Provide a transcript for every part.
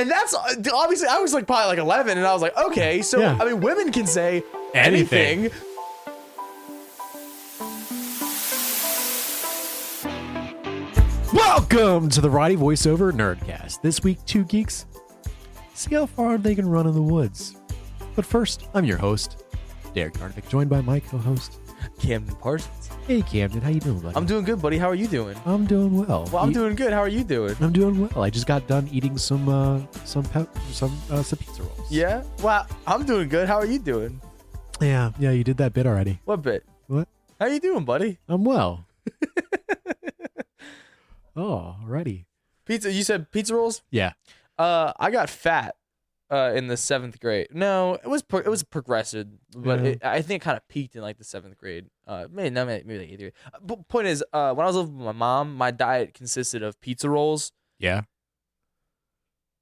And that's obviously, I was like probably like 11, and I was like, okay, so Yeah. I mean, women can say anything. Welcome to the Roddy Voiceover Nerdcast. This week, two geeks see how far they can run in the woods. But first, I'm your host, Derek Nardovic, joined by my co-host, Camden Parsons. Hey Camden, how you doing, buddy? I'm doing good, buddy. How are you doing? I'm doing well. Well, I'm doing good. How are you doing? I'm doing well. I just got done eating some pizza rolls. Yeah? Well, I'm doing good. How are you doing? Yeah, you did that bit already. What bit? What? How you doing, buddy? I'm well. Oh, alrighty. Pizza, you said pizza rolls? Yeah. I got fat in the 7th grade. No, it was progressive, but Yeah. I think it kind of peaked in like the 7th grade. Maybe like 8th grade. But point is, when I was living with my mom, my diet consisted of pizza rolls. Yeah.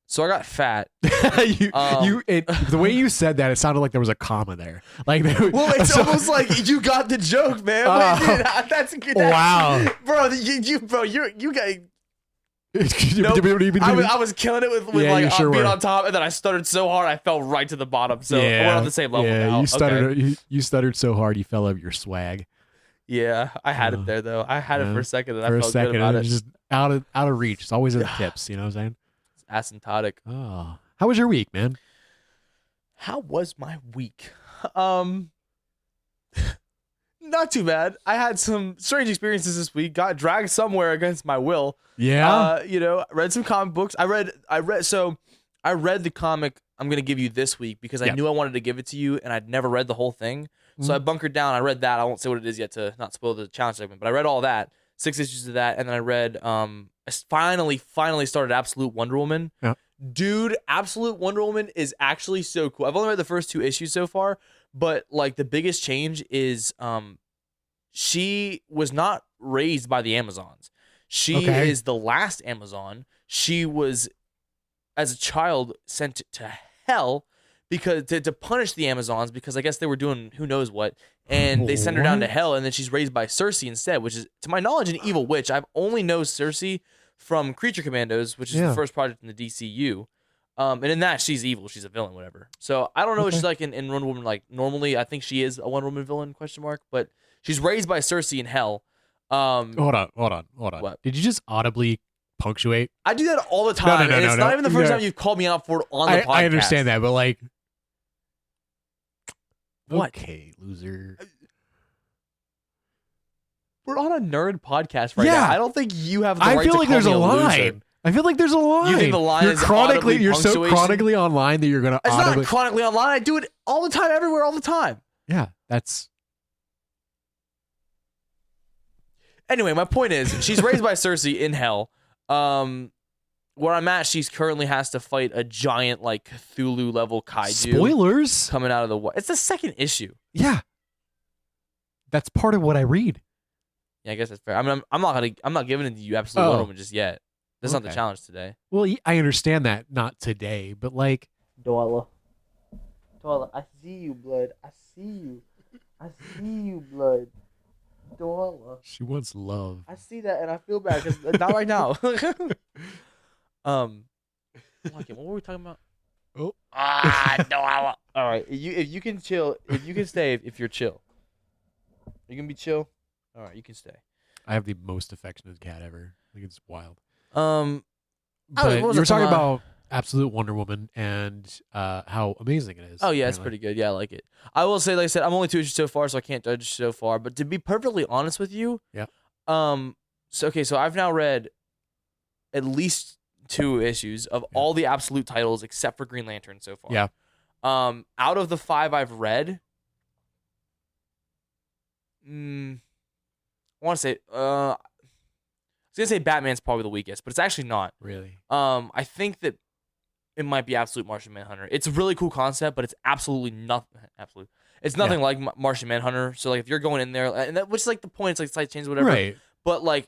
So I got fat. The way you said that, it sounded like there was a comma there. Like, Well, it's almost like you got the joke, man. That's wow, bro. You got. Nope. I was killing it with Yeah, like you sure being were. on top, and then I stuttered so hard I fell right to the bottom. So we're on the same level now. You stuttered. Okay. You stuttered so hard you fell over your swag. Yeah, I had it there though. I had it for a second, and I felt second, good about and it. just out of reach. It's always in the tips. You know what I'm saying? It's asymptotic. Oh, how was your week, man? How was my week? Not too bad. I had some strange experiences this week. Got dragged somewhere against my will. Yeah. Read some comic books. I read the comic I'm gonna give you this week because I knew I wanted to give it to you, and I'd never read the whole thing. So I bunkered down. I read that. I won't say what it is yet to not spoil the challenge segment, but I read all that, 6 issues of that, and then I read. I finally started Absolute Wonder Woman. Yeah. Dude, Absolute Wonder Woman is actually so cool. I've only read the first 2 issues so far, but like the biggest change is she was not raised by the Amazons. She is the last Amazon. She was, as a child, sent to hell because to punish the Amazons because I guess they were doing who knows what, and they send her down to hell, and then she's raised by Cersei instead, which is, to my knowledge, an evil witch. I've only known Cersei from Creature Commandos, which is the first project in the DCU. And in that, she's evil. She's a villain, whatever. So I don't know what she's like in Wonder Woman. Like normally, I think she is a Wonder Woman villain, ? But she's raised by Cersei in hell. Hold on. What? Did you just audibly punctuate? I do that all the time. And it's not even the first time you've called me out for it on the podcast. I understand that, but like, what? Okay, loser. We're on a nerd podcast right now. I don't think you have the right to feel like call there's me a line. loser. I feel like there's a line. You think the line is audibly You're so punctuation? chronically online that you're gonna. It's audibly, not chronically online. I do it all the time, everywhere, all the time. Yeah, that's. Anyway, my point is, she's raised by Cersei in hell. Where I'm at, she's currently has to fight a giant, like, Cthulhu-level kaiju. Spoilers coming out of the water. It's the 2nd issue. Yeah, that's part of what I read. Yeah, I guess that's fair. I mean, I'm not giving it to you Absolute Wonder Woman just yet. That's not the challenge today. Well, I understand that, not today, but like. Dwalla, I see you, blood. I see you, blood. Dwalla. She wants love. I see that, and I feel bad because not right now. What were we talking about? Oh, Dwalla. All right, if you can chill, if you can stay, if you're chill, you can be chill. All right, you can stay. I have the most affectionate cat ever. I think it's wild. But you were talking about Absolute Wonder Woman and how amazing it is. Oh yeah, it's pretty good. Yeah, I like it. I will say, like I said, I'm only 2 issues so far, so I can't judge so far. But to be perfectly honest with you, so I've now read at least 2 issues of all the Absolute titles except for Green Lantern so far. Yeah. Out of the 5 I've read, I want to say, I was gonna say Batman's probably the weakest, but it's actually not. Really? I think that it might be Absolute Martian Manhunter. It's a really cool concept, but it's absolutely nothing. It's nothing like Martian Manhunter. So like, if you're going in there, and that, which is like the point, it's like slight change, whatever. Right. But like,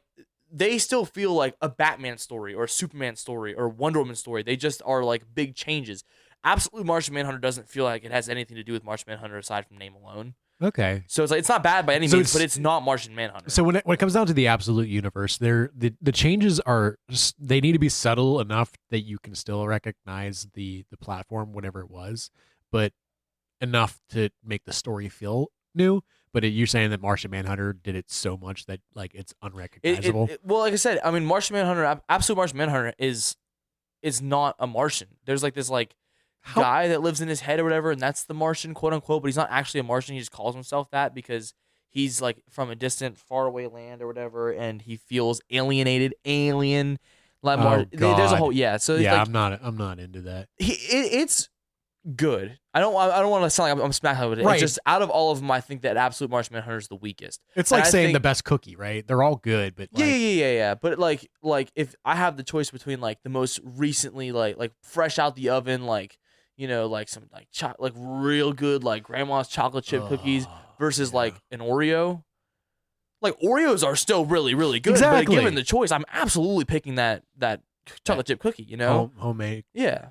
they still feel like a Batman story or a Superman story or Wonder Woman story. They just are like big changes. Absolute Martian Manhunter doesn't feel like it has anything to do with Martian Manhunter aside from name alone. Okay. So it's like it's not bad by any means, but it's not Martian Manhunter. So when it comes down to the absolute universe, the changes are they need to be subtle enough that you can still recognize the platform, whatever it was, but enough to make the story feel new. But you're saying that Martian Manhunter did it so much that like it's unrecognizable. Well, like I said, I mean, Martian Manhunter, absolute Martian Manhunter is not a Martian. There's like this like guy that lives in his head or whatever, and that's the Martian, quote unquote. But he's not actually a Martian. He just calls himself that because he's like from a distant, faraway land or whatever, and he feels alien. Like there's a whole So yeah, like, I'm not into that. It's good. I don't want to sound like I'm smacking with it. Right. It's just out of all of them, I think that absolute Martian Manhunter is the weakest. It's like saying the best cookie, right? They're all good, but like, yeah. But like if I have the choice between like the most recently like fresh out the oven, like like some like like real good like grandma's chocolate chip cookies versus like an Oreo. Like Oreos are still really really good. Exactly. But given the choice, I'm absolutely picking that chocolate chip cookie. Homemade. Yeah.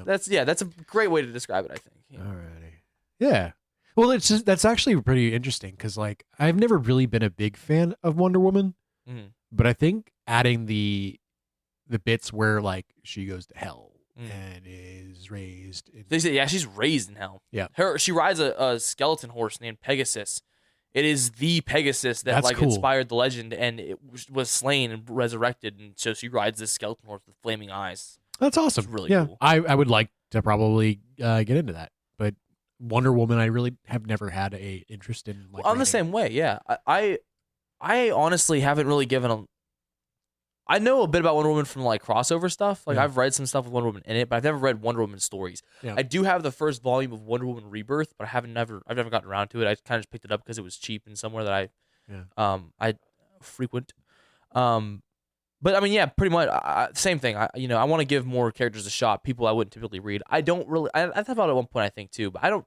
That's a great way to describe it, I think. Yeah. Alrighty. Yeah. Well, that's actually pretty interesting because like I've never really been a big fan of Wonder Woman, but I think adding the bits where like she goes to hell and is raised. They say she's raised in hell. Yeah. She rides a skeleton horse named Pegasus. It is the Pegasus that That's like cool. inspired the legend, and it was slain and resurrected, and so she rides this skeleton horse with flaming eyes. That's awesome. It's really cool. I would like to probably get into that, but Wonder Woman, I really have never had a interest in. Like, I'm the same way. Yeah, I honestly haven't really given a. I know a bit about Wonder Woman from like crossover stuff. Like I've read some stuff with Wonder Woman in it, but I've never read Wonder Woman stories. Yeah. I do have the first volume of Wonder Woman Rebirth, but I've never gotten around to it. I kind of just picked it up because it was cheap and somewhere that I frequent. But I mean, yeah, pretty much same thing. I want to give more characters a shot. People I wouldn't typically read. I don't really. I thought about it at one point, I think too, but I don't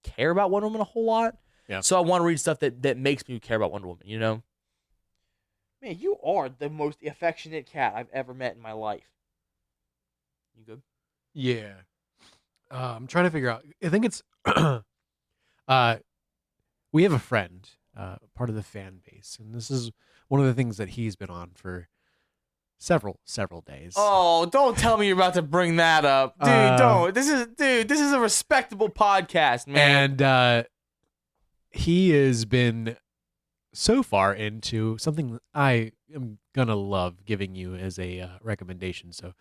care about Wonder Woman a whole lot. Yeah. So I want to read stuff that makes me care about Wonder Woman. Man, you are the most affectionate cat I've ever met in my life. You good? Yeah. I'm trying to figure out. I think it's. We have a friend, part of the fan base, and this is one of the things that he's been on for several days. Oh, don't tell me you're about to bring that up, dude. Don't. This is a respectable podcast, man. And he has been so far into something that I am gonna love giving you as a recommendation. So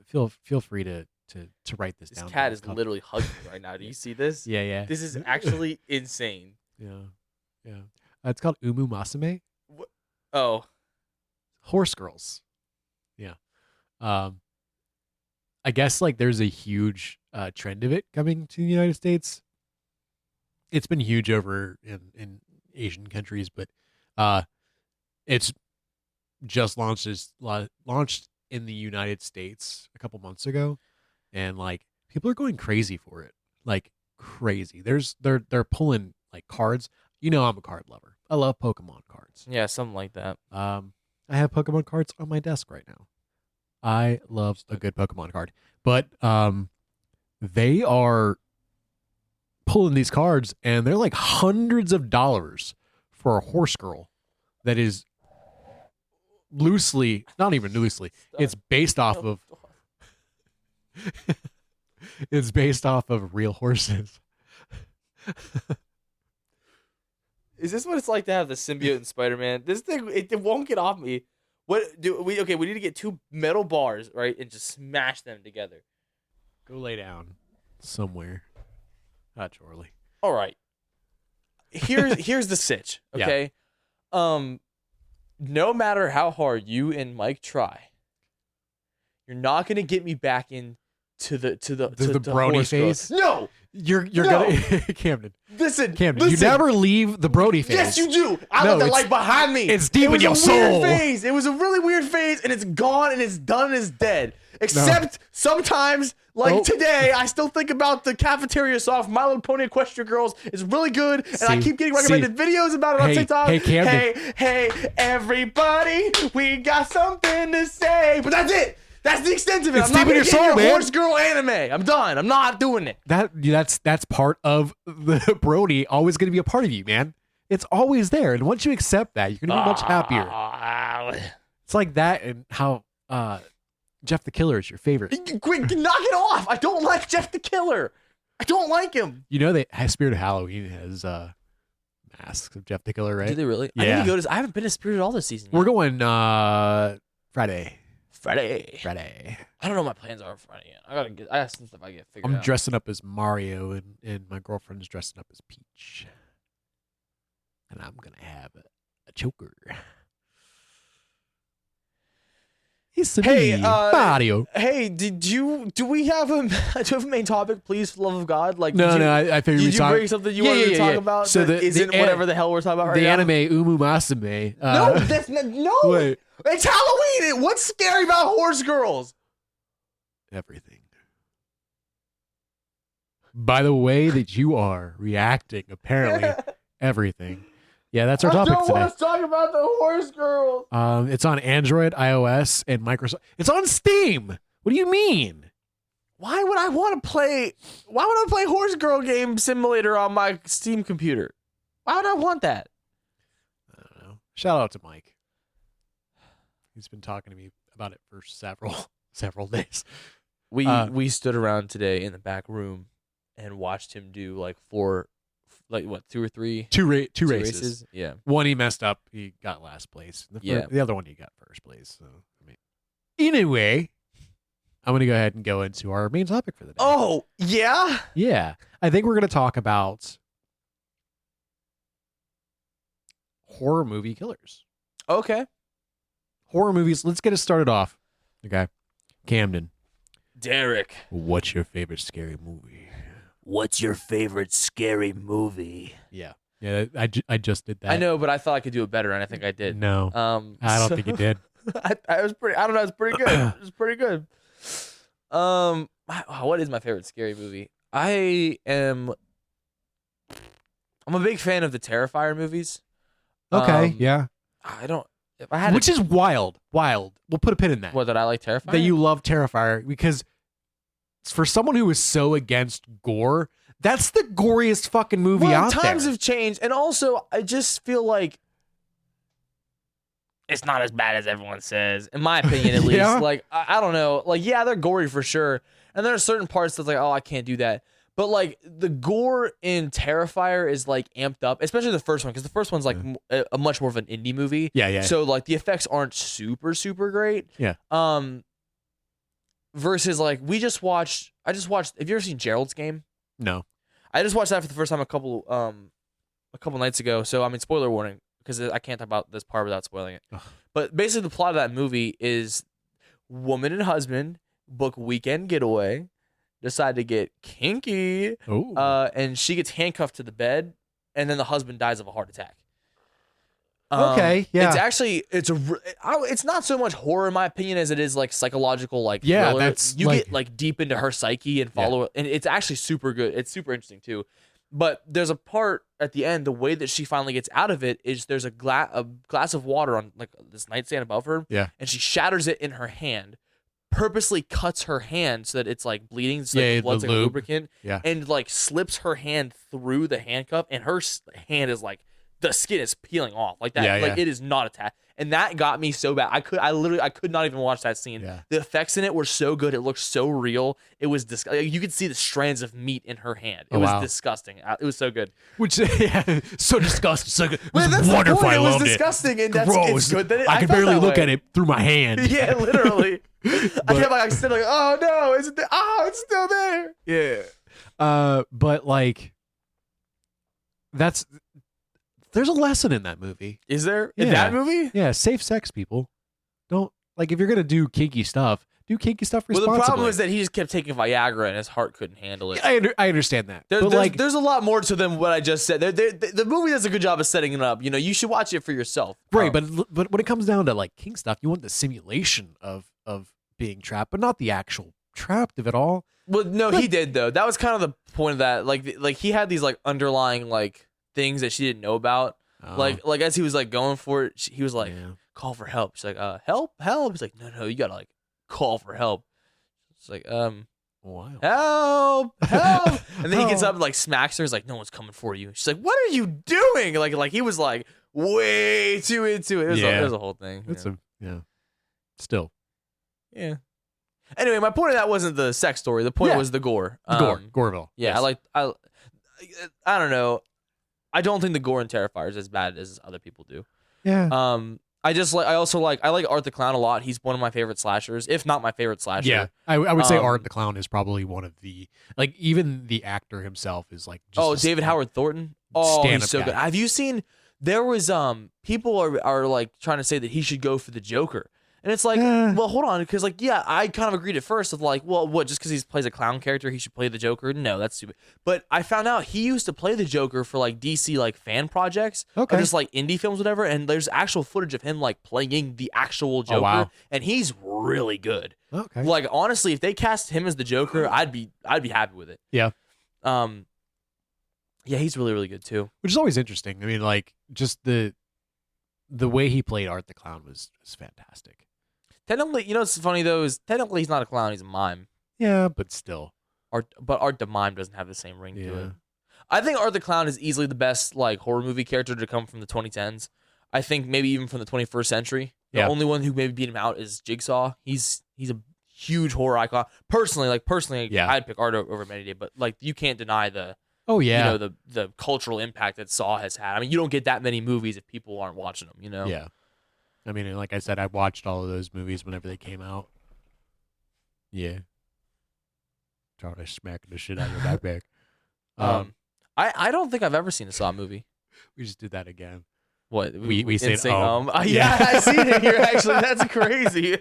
feel free to write this down. This cat is literally hugging me right now. Do you see this? Yeah. This is actually insane. Yeah. It's called Umu Masame. Oh, horse girls. Yeah. I guess like there's a huge trend of it coming to the United States. It's been huge over in Asian countries, but it's just launched in the United States a couple months ago, and like people are going crazy for it, like crazy. They're pulling like cards. I'm a card lover. I love Pokemon cards. Yeah, something like that. I have Pokemon cards on my desk right now. I love a good Pokemon card, but they are pulling these cards, and they're like hundreds of dollars for a horse girl that is not even loosely. It's based off of. It's based off of real horses. Is this what it's like to have the symbiote in Spider-Man? This thing, it won't get off me. We need to get two metal bars, right, and just smash them together. Go lay down somewhere. Not Charlie. All right. Here's the sitch, okay? Yeah. No matter how hard you and Mike try, you're not gonna get me back in to the Brody phase. No, you're gonna Camden. Listen, you never leave the Brody phase. Yes, you do. I let the light behind me. It's deep in your soul. It was a really weird phase, and it's gone, and it's done, and it's dead. Except sometimes, like today, I still think about the cafeteria song from My Little Pony Equestria Girls. It's really good, and I keep getting recommended videos about it on TikTok. Hey, Camden. Hey, everybody, we got something to say. But that's it. That's the extent of it. It's I'm not deep in gonna your get soul, into man. horse girl anime. I'm done. I'm not doing it. That's part of the Brody always going to be a part of you, man. It's always there, and once you accept that, you're going to be much happier. It's like that, and how Jeff the Killer is your favorite. Quick, knock it off. I don't like Jeff the Killer. I don't like him. You know that Spirit of Halloween has masks of Jeff the Killer, right? Do they really? Yeah. I need to go to. I haven't been to Spirit all this season. We're going Friday. Friday. I don't know what my plans are for Friday yet. I have some stuff I get figured out. I'm dressing up as Mario, and my girlfriend's dressing up as Peach. And I'm going to have a choker. It's me, Mario. Hey, do we have a main topic, please, for the love of God? Like, No, I figured did you bring something you wanted to talk about so that isn't whatever the hell we're talking about right now? The anime Umu Masame. No, that's not, no. Wait. It's Halloween. What's scary about horse girls? Everything. By the way that you are reacting, apparently, everything. Yeah, that's our topic today. I don't want to talk about the horse girls. It's on Android, iOS, and Microsoft. It's on Steam. What do you mean? Why would I want to play? Why would I play Horse Girl Game Simulator on my Steam computer? Why would I want that? I don't know. Shout out to Mike. He's been talking to me about it for several days. We stood around today in the back room and watched him do like two or three? Two races. Yeah. One he messed up. He got last place. The other one he got first place. So, anyway, I'm going to go ahead and go into our main topic for the day. Oh, yeah? Yeah. I think we're going to talk about horror movie killers. Okay. Horror movies. Let's get it started off. Okay. Camden. Derek. What's your favorite scary movie? What's your favorite scary movie? Yeah. Yeah, I just did that. I know, but I thought I could do it better, and I think I did. No. I don't think you did. I was pretty. I don't know. It's pretty good. It was pretty good. What is my favorite scary movie? I'm a big fan of the Terrifier movies. Okay. Yeah. I don't. If I had, which is wild. We'll put a pin in that. What, that I like Terrifier? That you love Terrifier because for someone who is so against gore, that's the goriest fucking movie out there. Times have changed, and also I just feel like it's not as bad as everyone says, in my opinion, at least. Yeah? Like I don't know. Like, yeah, they're gory for sure, and there are certain parts that's like, oh, I can't do that. But like the gore in Terrifier is like amped up, especially the first one, because the first one's like a much more of an indie movie. Yeah. So like the effects aren't super great. Yeah. Versus like I just watched. Have you ever seen Gerald's Game? No. I just watched that for the first time a couple nights ago. So I mean, spoiler warning, because I can't talk about this part without spoiling it. Ugh. But basically, the plot of that movie is woman and husband book weekend getaway, decide to get kinky, and she gets handcuffed to the bed, and then the husband dies of a heart attack. Okay, yeah. It's actually it's not so much horror in my opinion as it is like psychological, like yeah. thriller. That's you get like deep into her psyche and follow it, and it's actually super good. It's super interesting too. But there's a part at the end, the way that she finally gets out of it is there's a glass of water on like this nightstand above her, and she shatters it in her hand, purposely cuts her hand so that it's like bleeding, so like blood's like lubricant, and like slips her hand through the handcuff, and her hand is like, the skin is peeling off like that. It is not attached. And that got me so bad. I could not even watch that scene. Yeah. The effects in it were so good. It looked so real. It was disgusting. You could see the strands of meat in her hand. It was disgusting. It was so good. Which, so disgusting. So good. It was that's wonderful. The point. I loved it was disgusting, and that's gross. it's good. That I could barely look at it through my hand. Yeah, literally. I kept like still like, oh no, is it? It's still there. Yeah. But like, there's a lesson in that movie. Is there? In that movie? Yeah, safe sex, people. Don't, like, if you're going to do kinky stuff, do kinky stuff responsibly. Well, the problem was that he just kept taking Viagra and his heart couldn't handle it. Yeah, I understand that. There's a lot more to them what I just said. The movie does a good job of setting it up. You know, you should watch it for yourself. Right, but when it comes down to, like, kink stuff, you want the simulation of being trapped, but not the actual trapped of it all. Well, no, he did, though. That was kind of the point of that. Like he had these, like, underlying, like, things that she didn't know about. Like as he was like going for it, he was like, call for help. She's like, help. He's like, no, you gotta like call for help. It's like, Wow. help. And then he gets up and like smacks her. He's like, no one's coming for you. She's like, what are you doing? Like he was like way too into it. It was a whole thing. Still. Yeah. Anyway, my point of that wasn't the sex story. The point was the gore. Goreville. Yeah, yes. I don't know. I don't think the gore in Terrifier is as bad as other people do. Yeah. I like Art the Clown a lot. He's one of my favorite slashers, if not my favorite slasher. Yeah, I would say Art the Clown is probably one of the, like, even the actor himself is like just David Howard Thornton. Oh, he's so good. Have you seen? There was people are like trying to say that he should go for the Joker. And it's like, well, hold on, because like, yeah, I kind of agreed at first of like, well, what, just because he plays a clown character, he should play the Joker? No, that's stupid. But I found out he used to play the Joker for like DC like fan projects, or just like indie films, whatever. And there's actual footage of him like playing the actual Joker, and he's really good. Okay, like honestly, if they cast him as the Joker, I'd be happy with it. Yeah, yeah, he's really, really good too. Which is always interesting. I mean, like just the way he played Art the Clown was fantastic. Technically, you know what's funny though is technically he's not a clown, he's a mime. Yeah, but still. Art the Mime doesn't have the same ring to it. I think Art the Clown is easily the best like horror movie character to come from the 2010s. I think maybe even from the 21st century. The only one who maybe beat him out is Jigsaw. He's a huge horror icon. Personally, I'd pick Art over many day, but like you can't deny the the cultural impact that Saw has had. I mean, you don't get that many movies if people aren't watching them, you know? Yeah. I mean, like I said, I watched all of those movies whenever they came out. Yeah. Try to smack the shit out of your backpack. I don't think I've ever seen a Saw movie. We just did that again. What? We said, yeah, I seen it here, actually. That's crazy.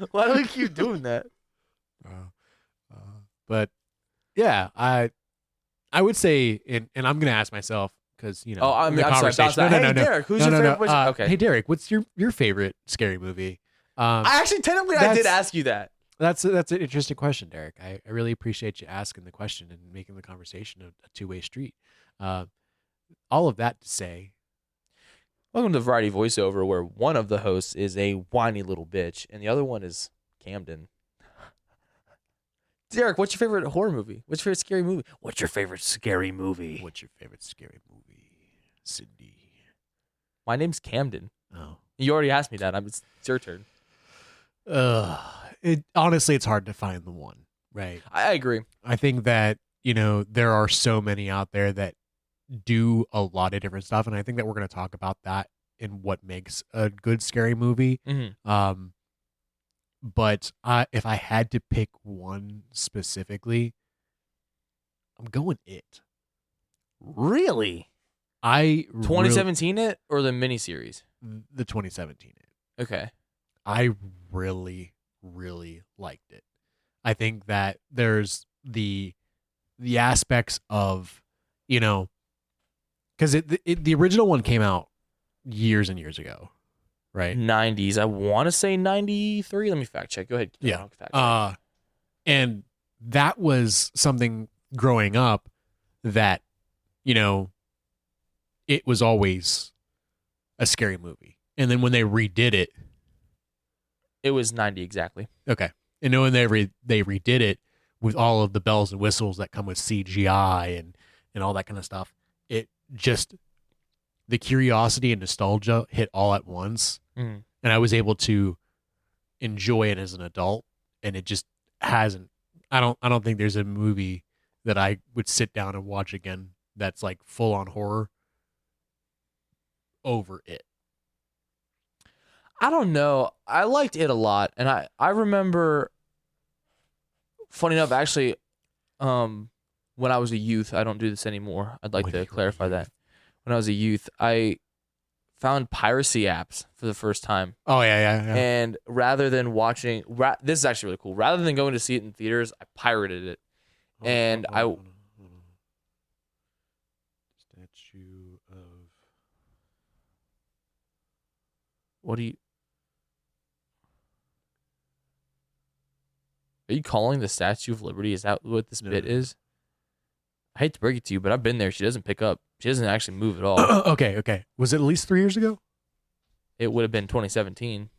Why do we keep doing that? But, yeah, I would say, and I'm going to ask myself, because, you know, I'm sorry. Derek, who's your favorite? Okay. Hey, Derek, what's your favorite scary movie? I did ask you that. That's an interesting question, Derek. I really appreciate you asking the question and making the conversation a two-way street. All of that to say, welcome to Variety Voiceover, where one of the hosts is a whiny little bitch and the other one is Camden. Derek, what's your favorite horror movie? What's your favorite scary movie? What's your favorite scary movie? What's your favorite scary movie, Cindy? My name's Camden. Oh, you already asked me that. It's your turn. Honestly, it's hard to find the one, right? I agree. I think that, you know, there are so many out there that do a lot of different stuff, and I think that we're going to talk about that in what makes a good scary movie. Mm-hmm. But if I had to pick one specifically, I'm going It. Really? 2017 It or the miniseries? The 2017 It. Okay. I really, really liked it. I think that there's the aspects of, you know, because the original one came out years and years ago, right? 90s. I want to say 93. Let me fact check. Go ahead. Yeah. And that was something growing up that, you know, it was always a scary movie. And then when they redid it, it was 90 exactly. Okay. And when they redid it with all of the bells and whistles that come with CGI and all that kind of stuff, it just, the curiosity and nostalgia hit all at once. Mm-hmm. And I was able to enjoy it as an adult. And it just hasn't, I don't think there's a movie that I would sit down and watch again that's like full on horror over It. I don't know. I liked It a lot, and I remember. Funny enough, actually, when I was a youth, I don't do this anymore. I'd like to clarify that. When I was a youth, I found piracy apps for the first time. Oh yeah. And rather than watching, this is actually really cool. Rather than going to see it in theaters, I pirated it, Statue of. What do you? Are you calling the Statue of Liberty? Is that what this bit is? I hate to break it to you, but I've been there. She doesn't pick up. She doesn't actually move at all. Okay. Was it at least 3 years ago? It would have been 2017.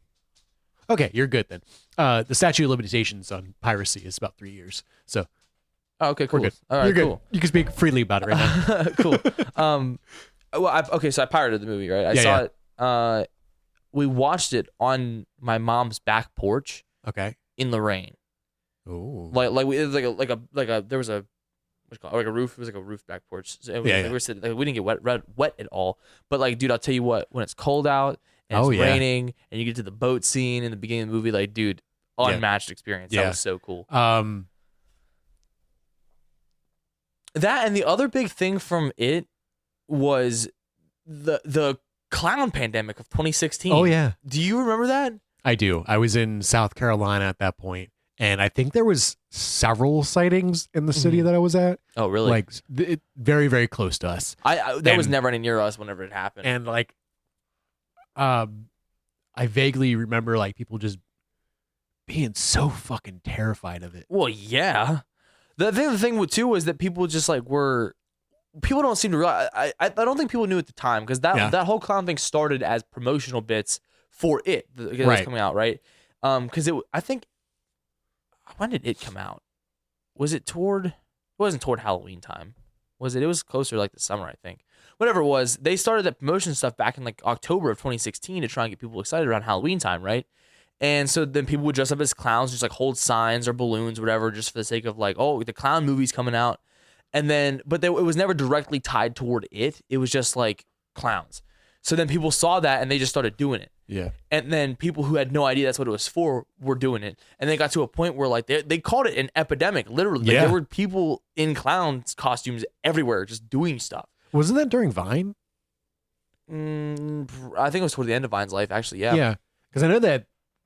Okay, you're good then. The statute of limitations on piracy is about 3 years. So Oh, okay, we're cool. good. All right, You're good. cool. You can speak freely about it right now. Cool. Well, okay, so I pirated the movie, right? I Yeah, saw it. We watched it on my mom's back porch Okay. in the rain. Oh. Like it was like a there was a what's it called, like a roof. It was like a roof back porch. So Yeah, we were sitting, like, we didn't get wet at all. But like, dude, I'll tell you what, when it's cold out and it's raining and you get to the boat scene in the beginning of the movie, like, dude, unmatched experience. That was so cool. That and the other big thing from it was the clown pandemic of 2016. Oh yeah. Do you remember that? I do. I was in South Carolina at that point, and I think there was several sightings in the city that I was at. Oh, really? Like very, very close to us. That was never any near us whenever it happened. And like, I vaguely remember like people just being so fucking terrified of it. Well, yeah. The thing too was that people just like people don't seem to realize. I don't think people knew at the time, because that whole clown thing started as promotional bits for it because it was coming out, right? Because I think, when did it come out? Was it toward? It wasn't toward Halloween time, was it? It was closer, like the summer, I think. Whatever it was, they started that promotion stuff back in like October of 2016 to try and get people excited around Halloween time, right? And so then people would dress up as clowns, just like hold signs or balloons, or whatever, just for the sake of like, oh, the clown movie's coming out. And then, it was never directly tied toward it. It was just like clowns. So then people saw that and they just started doing it. Yeah. And then people who had no idea that's what it was for were doing it. And they got to a point where like they called it an epidemic, literally. Like, there were people in clowns costumes everywhere just doing stuff. Wasn't that during Vine? I think it was toward the end of Vine's life, actually. Yeah. Yeah. Because I know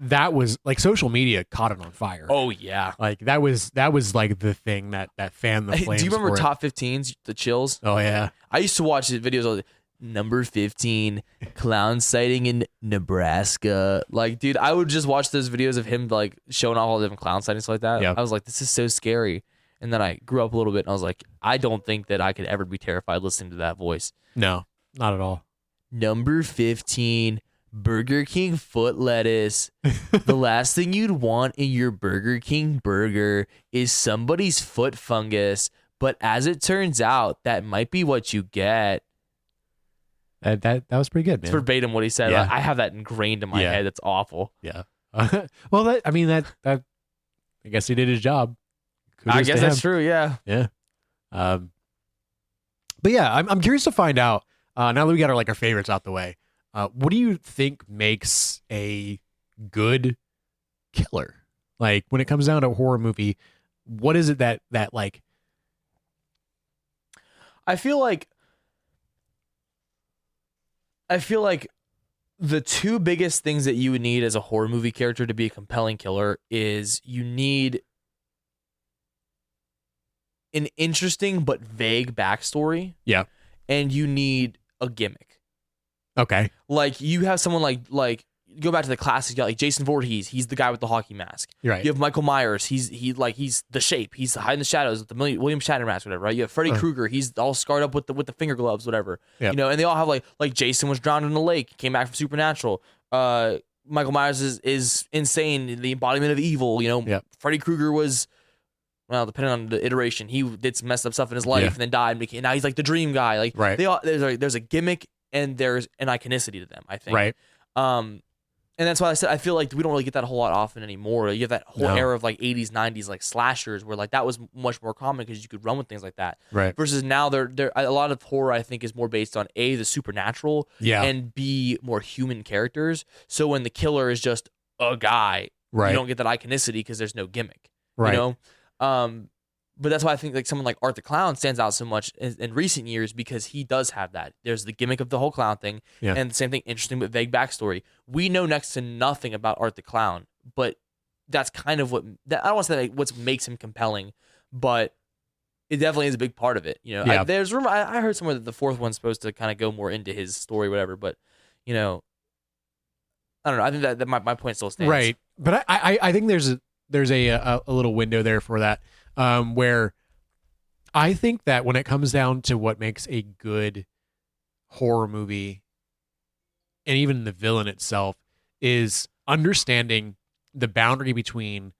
that was like social media caught it on fire. Oh yeah. Like that was like the thing that fanned the flames. Do you remember for Top 15s, the chills? Oh yeah. I used to watch the videos of number 15 clown sighting in Nebraska. Like, dude, I would just watch those videos of him like showing off all the different clown sightings like that. Yeah. I was like, this is so scary. And then I grew up a little bit and I was like, I don't think that I could ever be terrified listening to that voice. No, not at all. Number 15, Burger King foot lettuce. The last thing you'd want in your Burger King burger is somebody's foot fungus. But as it turns out, that might be what you get. That was pretty good, man. It's verbatim what he said. Yeah. Like, I have that ingrained in my head. That's awful. Yeah. Well, that I guess he did his job. Kudos I guess to that's him. true. Yeah. Yeah. But yeah, I'm curious to find out. Now that we got our favorites out the way, what do you think makes a good killer? Like when it comes down to a horror movie, what is it that like? I feel like the two biggest things that you would need as a horror movie character to be a compelling killer is you need an interesting but vague backstory. Yeah. And you need a gimmick. Okay. Like you have someone like go back to the classics, you got like Jason Voorhees, he's the guy with the hockey mask. You're right. You have Michael Myers, he's the shape, he's hiding in the shadows with the William Shatner mask, whatever, right? You have Freddy Krueger, he's all scarred up with the finger gloves, whatever. Yep. You know, and they all have like Jason was drowned in a lake, came back from Supernatural. Michael Myers is insane, the embodiment of evil, you know. Yep. Freddy Krueger was, well, depending on the iteration, he did some messed up stuff in his life and then died. And now he's like the dream guy. Like right. There's a gimmick and there's an iconicity to them, I think. Right. And that's why I said I feel like we don't really get that a whole lot often anymore. You have that whole era of like 80s, 90s like slashers where like that was much more common because you could run with things like that. Right. Versus now there a lot of horror I think is more based on A, the supernatural, and B, more human characters. So when the killer is just a guy, you don't get that iconicity because there's no gimmick. Right. You know? But that's why I think like someone like Art the Clown stands out so much in recent years because he does have that. There's the gimmick of the whole clown thing, and the same thing, interesting but vague backstory. We know next to nothing about Art the Clown, but that's kind of I don't want to say like what makes him compelling, but it definitely is a big part of it. You know, there's rumor. I heard somewhere that the fourth one's supposed to kind of go more into his story, whatever. But you know, I don't know. I think that my point still stands. Right, but I think there's a little window there for that. Where I think that when it comes down to what makes a good horror movie and even the villain itself is understanding the boundary between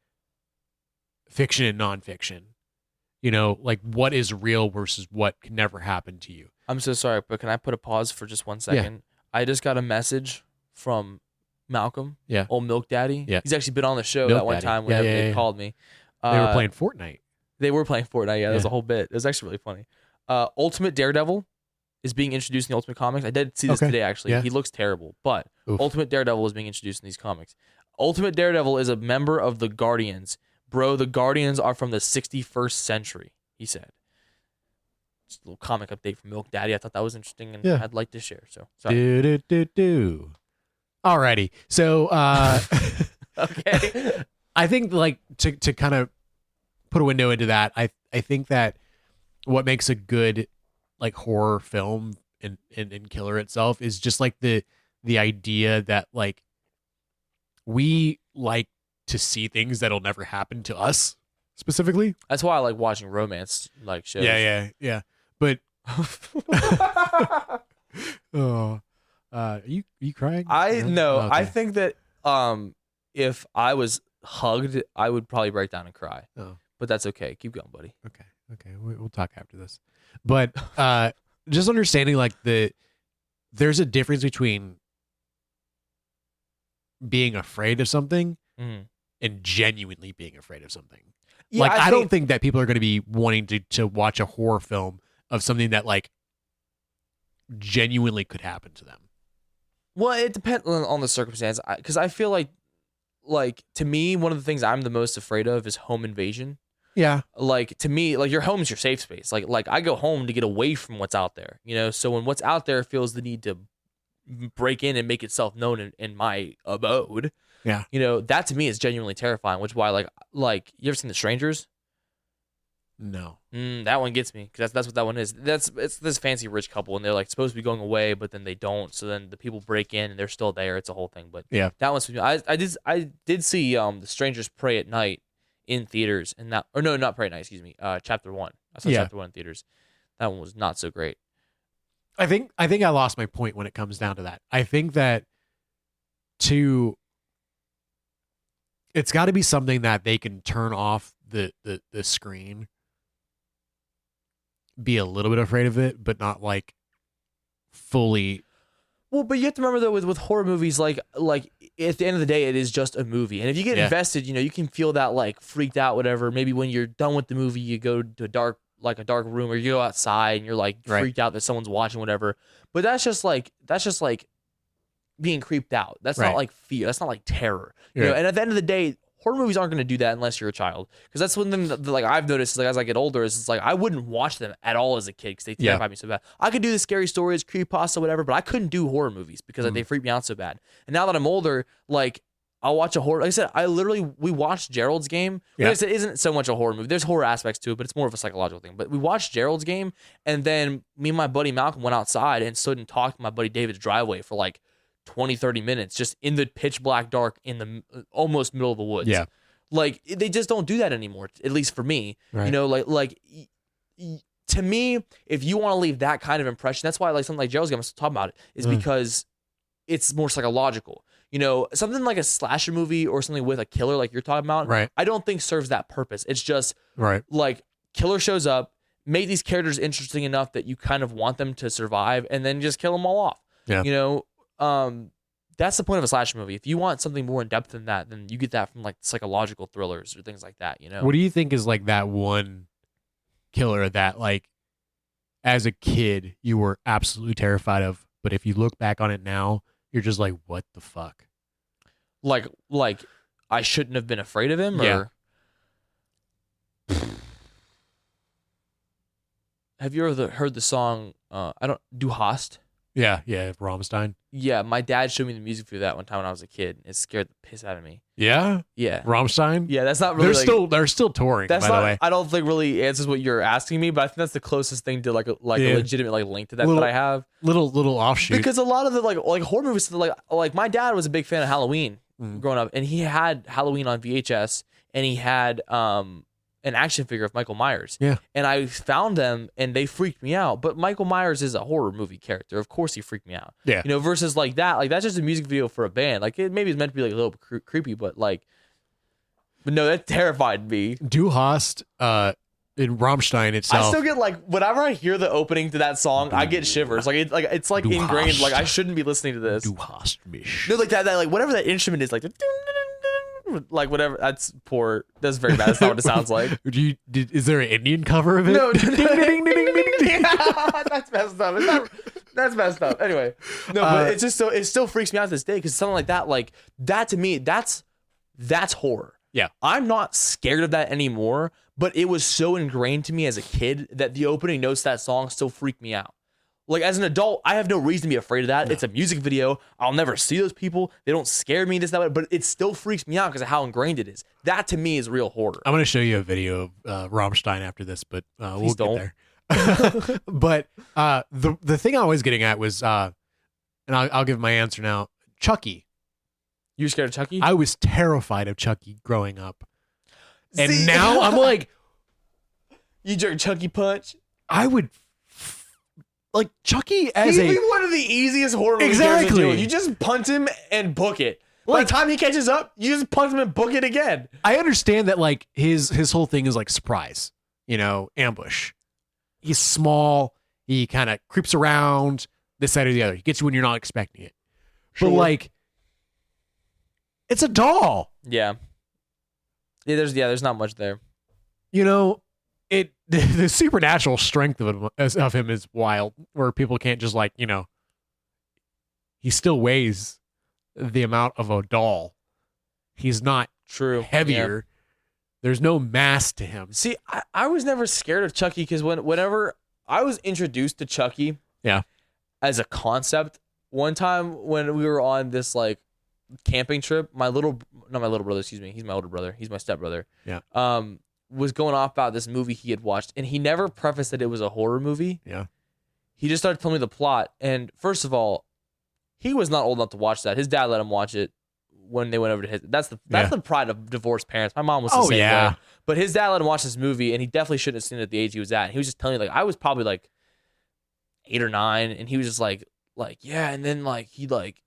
fiction and nonfiction. You know, like what is real versus what can never happen to you. I'm so sorry, but can I put a pause for just 1 second? Yeah. I just got a message from Malcolm, old Milk Daddy. Yeah. He's actually been on the show that one time when they called me. They were playing Fortnite. They were playing Fortnite, yeah. That was a whole bit. It was actually really funny. Ultimate Daredevil is being introduced in the Ultimate Comics. I did see this today, actually. Yeah. He looks terrible, but Ultimate Daredevil is being introduced in these comics. Ultimate Daredevil is a member of the Guardians. Bro, the Guardians are from the 61st century, he said. Just a little comic update from Milk Daddy. I thought that was interesting, and I'd like to share. So, sorry. Alrighty. So, okay. I think, like, to kind of put a window into that, I think that what makes a good, like, horror film and killer itself is just, like, the idea that, like, we like to see things that'll never happen to us specifically. That's why I like watching romance like shows. Yeah. But are you crying? No. Okay. I think that if I was hugged, I would probably break down and cry. Oh. But that's okay. Keep going, buddy. Okay. We'll talk after this. But just understanding like there's a difference between being afraid of something and genuinely being afraid of something. Yeah, like I don't think that people are going to be wanting to watch a horror film of something that like genuinely could happen to them. Well, it depends on the circumstance, because I feel like to me, one of the things I'm the most afraid of is home invasion. Yeah. Like to me, like your home's your safe space. Like I go home to get away from what's out there, you know? So when what's out there feels the need to break in and make itself known in my abode. Yeah. You know, that to me is genuinely terrifying, which is why like you ever seen The Strangers? No. That one gets me, because that's what that one is. It's this fancy rich couple, and they're like supposed to be going away, but then they don't. So then the people break in and they're still there. It's a whole thing. But yeah, that one's I did see The Strangers Pray at Night in theaters, and not Pray at Night, excuse me. Chapter 1. I saw Chapter 1 in theaters. That one was not so great. I think I lost my point when it comes down to that. I think that it's got to be something that they can turn off the screen, be a little bit afraid of it, but not like fully. Well, but you have to remember though, with horror movies, like at the end of the day, it is just a movie, and if you get invested, you know, you can feel that like freaked out, whatever. Maybe when you're done with the movie, you go to a dark room, or you go outside and you're like freaked out that someone's watching, whatever. But that's just like being creeped out. That's not like fear. That's not like terror. You know. And at the end of the day, horror movies aren't going to do that unless you're a child. Because that's one thing that like I've noticed is, like, as I get older, is it's like I wouldn't watch them at all as a kid because they terrify me so bad. I could do the scary stories, creepypasta, whatever, but I couldn't do horror movies because they freak me out so bad. And now that I'm older, like I'll watch a horror. Like I said, we watched Gerald's Game. Like I said, it isn't so much a horror movie. There's horror aspects to it, but it's more of a psychological thing. But we watched Gerald's Game, and then me and my buddy Malcolm went outside and stood and talked to my buddy David's driveway for like 20-30 minutes, just in the pitch black dark in the almost middle of the woods. Yeah. Like they just don't do that anymore, at least for me. You know, like to me, if you want to leave that kind of impression, that's why I like something like Gerald's Game, I'm talking about it, is because it's more psychological. You know, something like a slasher movie or something with a killer like you're talking about, I don't think serves that purpose. It's just like killer shows up, make these characters interesting enough that you kind of want them to survive, and then just kill them all off. Yeah. You know, that's the point of a slasher movie. If you want something more in depth than that, then you get that from like psychological thrillers or things like that, you know? What do you think is like that one killer that like as a kid you were absolutely terrified of, but if you look back on it now, you're just like, what the fuck? Like I shouldn't have been afraid of him? Or have you ever heard the song Du Hast? Yeah, Rammstein. Yeah, my dad showed me the music for that one time when I was a kid. It scared the piss out of me. Yeah? Yeah. Rammstein? Yeah, that's not really they're still touring, by the way. I don't think really answers what you're asking me, but I think that's the closest thing to like a legitimate like link to that that I have. Little offshoot. Because a lot of the like horror movies, like my dad was a big fan of Halloween growing up, and he had Halloween on VHS, and he had an action figure of Michael Myers. Yeah. And I found them and they freaked me out. But Michael Myers is a horror movie character. Of course he freaked me out. Yeah. You know, versus like that's just a music video for a band. Like it maybe it's meant to be like a little creepy, but no, that terrified me. Du hast in Rammstein itself. I still get like whenever I hear the opening to that song, I get shivers. It's like Du ingrained. hast. Like I shouldn't be listening to this. Du hast mich. No, like that like whatever that instrument is, like like whatever. That's poor. That's very bad. That's not what it sounds like. Is there an Indian cover of it? No, that's messed up. That's messed up. Anyway, no, but it's just so it still freaks me out to this day because something like that to me, that's horror. Yeah, I'm not scared of that anymore. But it was so ingrained to me as a kid that the opening notes of that song still freak me out. Like as an adult, I have no reason to be afraid of that. No. It's a music video. I'll never see those people. They don't scare me this, that way, but it still freaks me out because of how ingrained it is. That to me is real horror. I'm going to show you a video of Rammstein after this, but we'll don't. Get there. But the thing I was getting at was, and I'll give my answer now, Chucky. You were scared of Chucky? I was terrified of Chucky growing up. And See? now I'm like, you jerk Chucky punch? I would like Chucky as He's one of the easiest horror movies to do. You just punt him and book it. By the time he catches up, you just punt him and book it again. I understand that like his whole thing is like surprise, ambush. He's small. He kind of creeps around this side or the other. He gets you when you're not expecting it. Sure. But like, it's a doll. Yeah. There's not much there. The supernatural strength of him is wild, where people can't just he still weighs the amount of a doll. He's not heavier. Yeah. There's no mass to him. See, I was never scared of Chucky because whenever I was introduced to Chucky, as a concept, one time when we were on this like camping trip, not my little brother, excuse me, he's my older brother, he's my stepbrother. Yeah. Was going off about this movie he had watched, and he never prefaced that it was a horror movie. Yeah. He just started telling me the plot, and first of all, he was not old enough to watch that. His dad let him watch it when they went over to his. That's the pride of divorced parents. My mom was the same way. But his dad let him watch this movie, and he definitely shouldn't have seen it at the age he was at. And he was just telling me, like, I was probably like 8 or 9, and he was just like yeah, and then like he like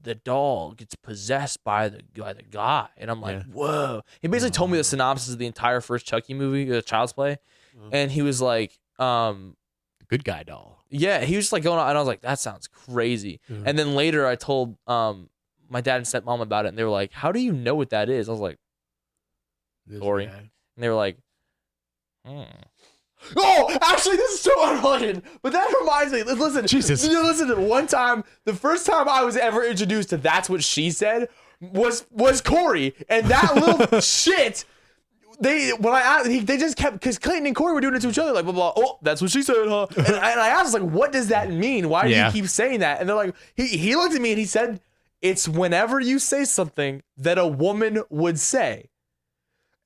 the doll gets possessed by the guy, and I'm like, whoa. He basically told me the synopsis of the entire first Chucky movie, Child's Play, and he was like, the good guy doll. Yeah, he was just like going on, and I was like, that sounds crazy. And then later I told my dad and stepmom about it, and they were like, how do you know what that is? I was like, story. And they were like, Oh, actually, this is so unrelated, but that reminds me. Listen, Jesus. Listen. One time, the first time I was ever introduced to "That's What She Said" was Corey, and that little shit. They just kept, because Clayton and Corey were doing it to each other, like blah blah. Oh, that's what she said, huh? And I asked, like, what does that mean? Why do you keep saying that? And they're like, he looked at me and he said, it's whenever you say something that a woman would say.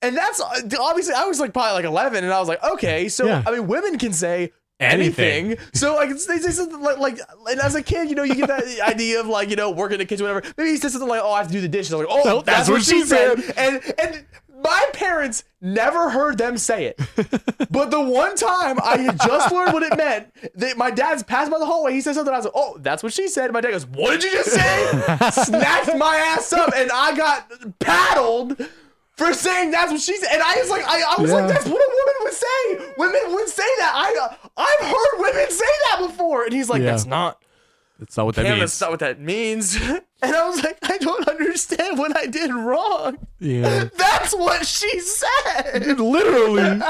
And that's obviously, I was like probably like 11, and I was like, okay, so I mean, women can say anything. So like they say something like, and as a kid, you get that idea of like, working in the kitchen, whatever. Maybe he said something like, oh, I have to do the dishes. I was like, oh, that's what she said. And my parents never heard them say it. But the one time I had just learned what it meant, my dad's passed by the hallway. He said something. I was like, oh, that's what she said. And my dad goes, what did you just say? Snatched my ass up, and I got paddled for saying that's what she said. And I was like, I was like, that's what a woman would say. Women would say that. I've heard women say that before. And he's like, that's not what that means. That's not what that means. And I was like, I don't understand what I did wrong. Yeah. That's what she said. Literally.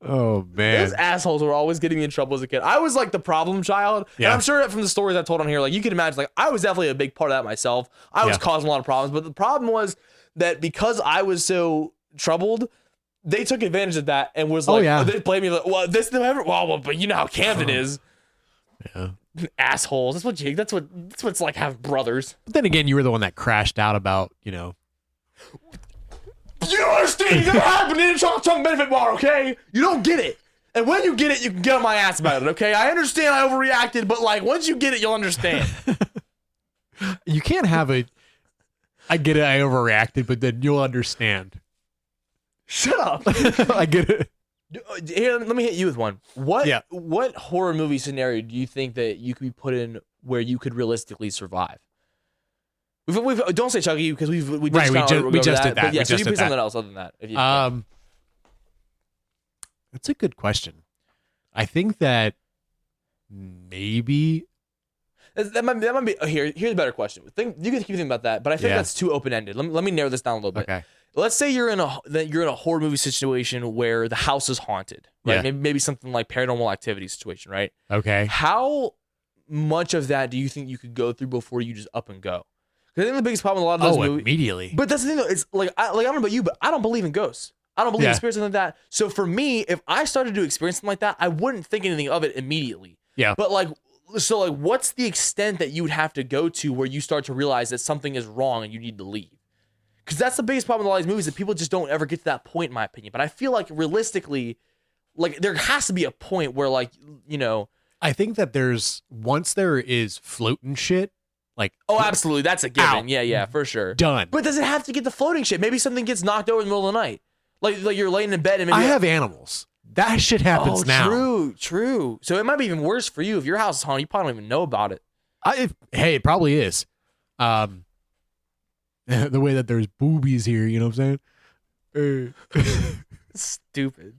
Oh, man. Those assholes were always getting me in trouble as a kid. I was like the problem child. Yeah. And I'm sure that from the stories I told on here, like you can imagine, like I was definitely a big part of that myself. I was causing a lot of problems. But the problem was that because I was so troubled, they took advantage of that and was like, they played me like, well, but you know how Camden is. Yeah. Assholes. That's what it's like having brothers. But then again, you were the one that crashed out about, You don't understand. You never happened in a chunk benefit bar, okay? You don't get it. And when you get it, you can get on my ass about it, okay? I understand I overreacted, but like once you get it, you'll understand. You can't have I get it, I overreacted, but then you'll understand. Shut up. I get it. Here, let me hit you with one. What Yeah. what horror movie scenario do you think that you could be put in where you could realistically survive? We've don't say Chucky because we Right, we just did that. But yeah, We so just you did pick something that. else other than that. If you That's a good question. I think that maybe that might be here's a better question. You can keep thinking about that, but I think Yeah. that's too open ended. Let me narrow this down a little bit. okay. Let's say you're in a horror movie situation where the house is haunted, right? Yeah. Maybe something like Paranormal Activity situation, right? Okay. How much of that do you think you could go through before you just up and go? Because I think the biggest problem with a lot of those movies. Immediately. But that's the thing, though. It's like I don't know about you, but I don't believe in ghosts. I don't believe in spirits like that. So for me, if I started to experience something like that, I wouldn't think anything of it immediately. Yeah. But what's the extent that you would have to go to where you start to realize that something is wrong and you need to leave? Because that's the biggest problem with all these movies, that people just don't ever get to that point, in my opinion. But I feel like realistically, like there has to be a point where, like, you know. I think that once there is floating shit, like, Oh, absolutely. That's a given. Out. Yeah, for sure. Done. But does it have to get the floating shit? Maybe something gets knocked over in the middle of the night. Like you're laying in bed and maybe. I have animals. That shit happens now. True. So it might be even worse for you if your house is haunted. You probably don't even know about it. Hey, it probably is. The way that there's boobies here, you know what I'm saying? Stupid.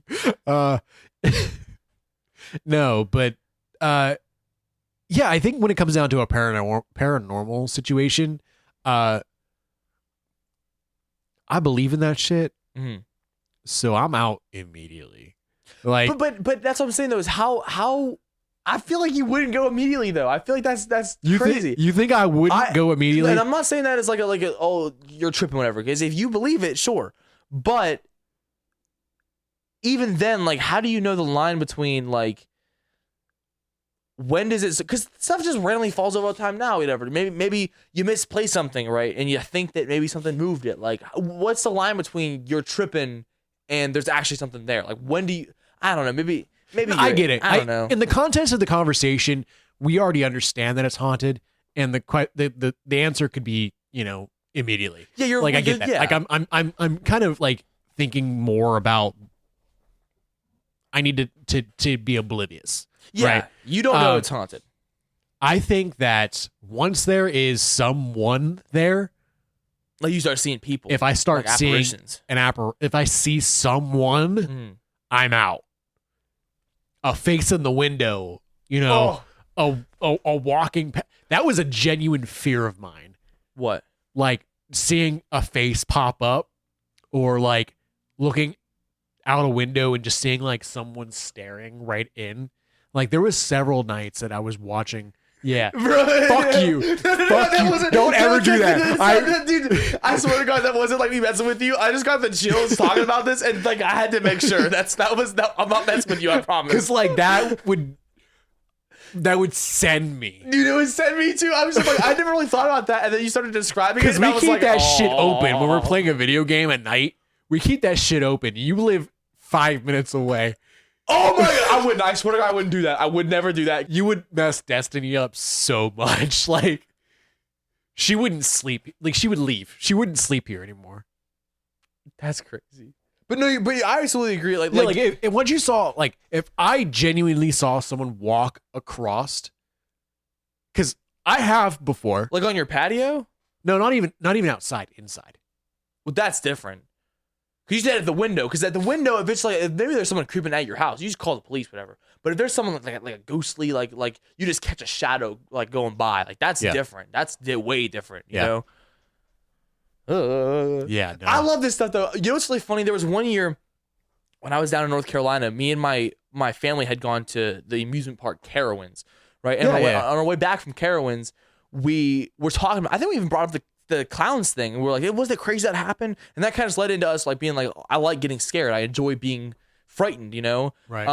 No, but yeah, I think when it comes down to a paranormal situation, I believe in that shit. Mm-hmm. So I'm out immediately. Like, but that's what I'm saying though, is how I feel like you wouldn't go immediately though. I feel like that's you crazy. You think I wouldn't go immediately? And I'm not saying that as like a oh, you're tripping, whatever. Because if you believe it, sure. But even then, like, how do you know the line between like when does it? Because stuff just randomly falls over all the time now. Whatever. Maybe you misplaced something, right? And you think that maybe something moved it. Like, what's the line between you're tripping and there's actually something there? Like, when do you? I don't know. Maybe I get it. I don't know. In the context of the conversation, we already understand that it's haunted, and the answer could be, you know, immediately. Yeah, you're like, I get that. Yeah. Like, I'm kind of like thinking more about. I need to be oblivious. Yeah, right? You don't know it's haunted. I think that once there is someone there, like you start seeing people. If I start like seeing apparitions. if I see someone, I'm out. A face in the window, you know, a walking. That was a genuine fear of mine. What? Like seeing a face pop up, or like looking out a window and just seeing like someone staring right in. Like there was several nights that I was watching. Yeah, fuck you, fuck you. Don't ever do that. Dude, I swear to God, that wasn't like me messing with you. I just got the chills talking about this, and like I had to make sure I'm not messing with you. I promise. Because like that would send me. Dude, it would send me too. I was just like, I never really thought about that, and then you started describing it. Because we keep like, that shit open when we're playing a video game at night. We keep that shit open. You live 5 minutes away. Oh my God, I wouldn't. I swear to God, I wouldn't do that. I would never do that. You would mess Destiny up so much. Like, she wouldn't sleep. Like, she would leave. She wouldn't sleep here anymore. That's crazy. But no, but I absolutely agree. Like, if once you saw, like, if I genuinely saw someone walk across, because I have before. Like on your patio? No, not even outside, inside. Well, that's different. Because you said at the window. Because at the window, if it's like, if maybe there's someone creeping at your house, you just call the police, whatever. But if there's someone like a ghostly, like you just catch a shadow like going by, like that's different. That's way different. You know. Yeah. No. I love this stuff though. You know what's really funny? There was one year when I was down in North Carolina. Me and my family had gone to the amusement park Carowinds, right? And on our way back from Carowinds, we were talking. I think we even brought up the clowns thing, and we're like, it wasn't crazy that happened, and that kind of led into us like being like, I like getting scared. I enjoy being frightened, you know. Right.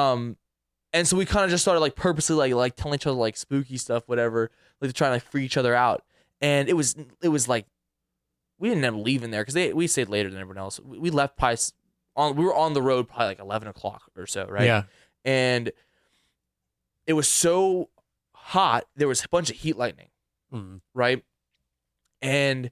And so we kind of just started like purposely like telling each other like spooky stuff, whatever, like to try and like freak each other out. And it was like we didn't end up leaving there because we stayed later than everyone else. We left we were on the road probably like 11 o'clock or so, right? Yeah. And it was so hot, there was a bunch of heat lightning, right? And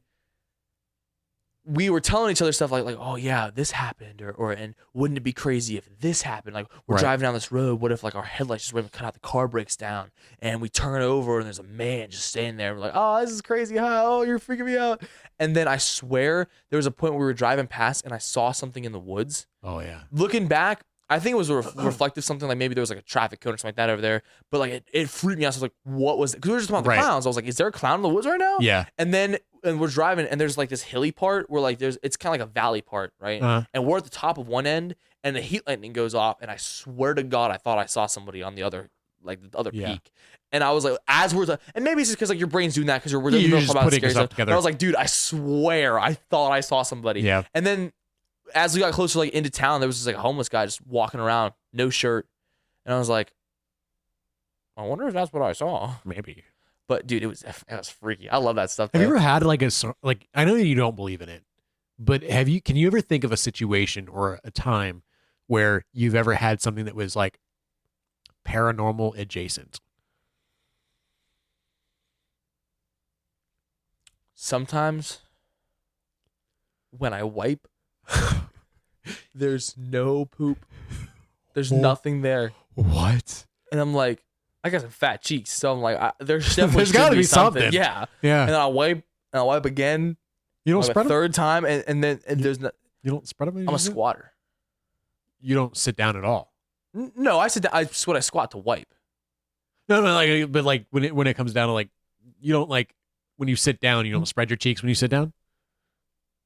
we were telling each other stuff like, oh yeah, this happened, or and wouldn't it be crazy if this happened? Like we're Right. driving down this road, what if like our headlights just went cut out, the car breaks down, and we turn over and there's a man just standing there. We're like, oh, this is crazy, huh? Oh, you're freaking me out. And then I swear there was a point where we were driving past and I saw something in the woods. Oh yeah. Looking back, I think it was a reflective something, like maybe there was like a traffic cone or something like that over there. But like it freaked me out. So I was like, what was it? Because we were just talking about the clowns. I was like, is there a clown in the woods right now? Yeah. And then we're driving and there's like this hilly part where like it's kind of like a valley part, right? And we're at the top of one end and the heat lightning goes off and I swear to God I thought I saw somebody on the other peak. And I was like, as we're and maybe it's just because like your brain's doing that because we're just about putting scary stuff. together. But I was like, dude, I swear I thought I saw somebody. Yeah. And then as we got closer like into town, there was just like a homeless guy just walking around, no shirt. And I was like, I wonder if that's what I saw. Maybe. But dude, it was freaky. I love that stuff. Have you ever had like I know you don't believe in it, but can you ever think of a situation or a time where you've ever had something that was like paranormal adjacent? Sometimes when I wipe, there's no poop. There's nothing there. What? And I'm like, I got some fat cheeks, so I'm like, there's definitely There's got to be something. Yeah. Yeah. And then I'll wipe, and I'll wipe again. You don't like spread a them? third time, and then there's no. You don't spread them? I'm a squatter. You don't sit down at all? No, I sit down. I squat to wipe. No, but like when it comes down to like, you don't like, when you sit down, you don't spread your cheeks when you sit down?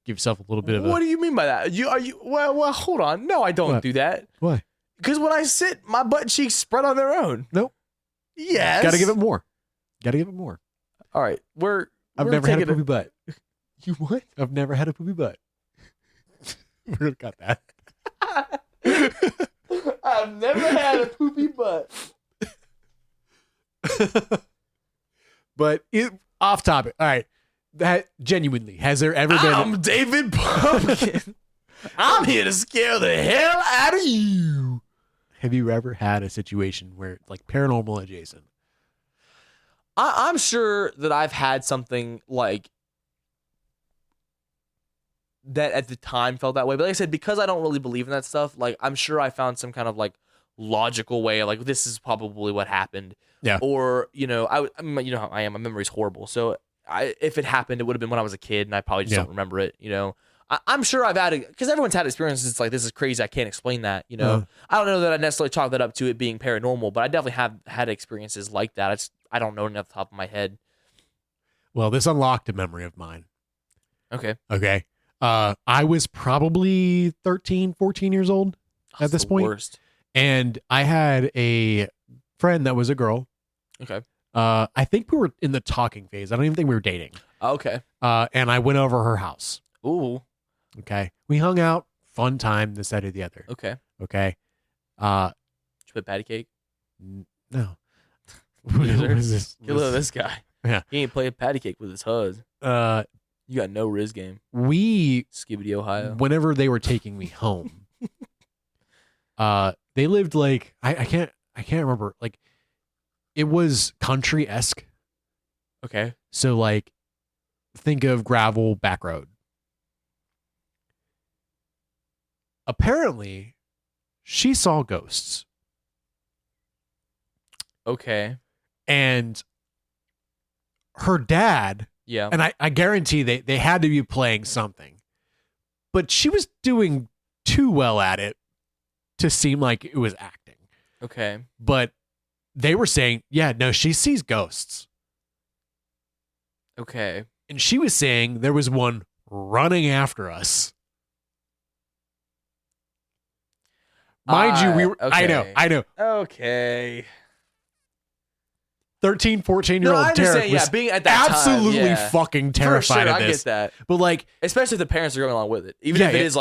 Give yourself a little bit of What do you mean by that? Well, hold on. No, I don't do that. Why? Because when I sit, my butt cheeks spread on their own. Nope. Yes. Gotta give it more. Gotta give it more. All right. I've never had a poopy butt. You what? I've never had a poopy butt. We're gonna cut that. I've never had a poopy butt. But off topic. All right. That genuinely, has there ever been? I'm David Pumpkin. I'm here to scare the hell out of you. Have you ever had a situation where like paranormal adjacent? I'm sure that I've had something like that at the time felt that way. But like I said, because I don't really believe in that stuff, like I'm sure I found some kind of like logical way of like, this is probably what happened. Yeah. Or, you know, you know how I am. My memory's horrible. So if it happened, it would have been when I was a kid and I probably just don't remember it, you know. I'm sure I've had it because everyone's had experiences. It's like, this is crazy. I can't explain that. You know, I don't know that I necessarily chalk that up to it being paranormal, but I definitely have had experiences like that. I don't know it off the top of my head. Well, this unlocked a memory of mine. Okay. I was probably 13, 14 years old at this point. Worst. And I had a friend that was a girl. Okay. I think we were in the talking phase. I don't even think we were dating. Okay. And I went over her house. Ooh. Okay. We hung out. Fun time, this, that, or the other. Okay. Okay. Did you put patty cake? No. What is this? Look at this guy. Yeah. He ain't playing patty cake with his huz. You got no Riz game. We, Skibbity, Ohio. whenever they were taking me home, they lived like, I can't remember. Like, it was country-esque. Okay. So like, think of gravel back road. Apparently, she saw ghosts. Okay. And her dad, Yeah. and I guarantee they had to be playing something, but she was doing too well at it to seem like it was acting. Okay. But they were saying, yeah, no, she sees ghosts. Okay. And she was saying there was one running after us. Mind you, we were, okay. I know. Okay. 13, 14-year-old I understand, Derek was being at that absolutely time, yeah. fucking terrified For sure, of I this. get that. But like, especially if the parents are going along with it. Even Yeah, if it yeah. is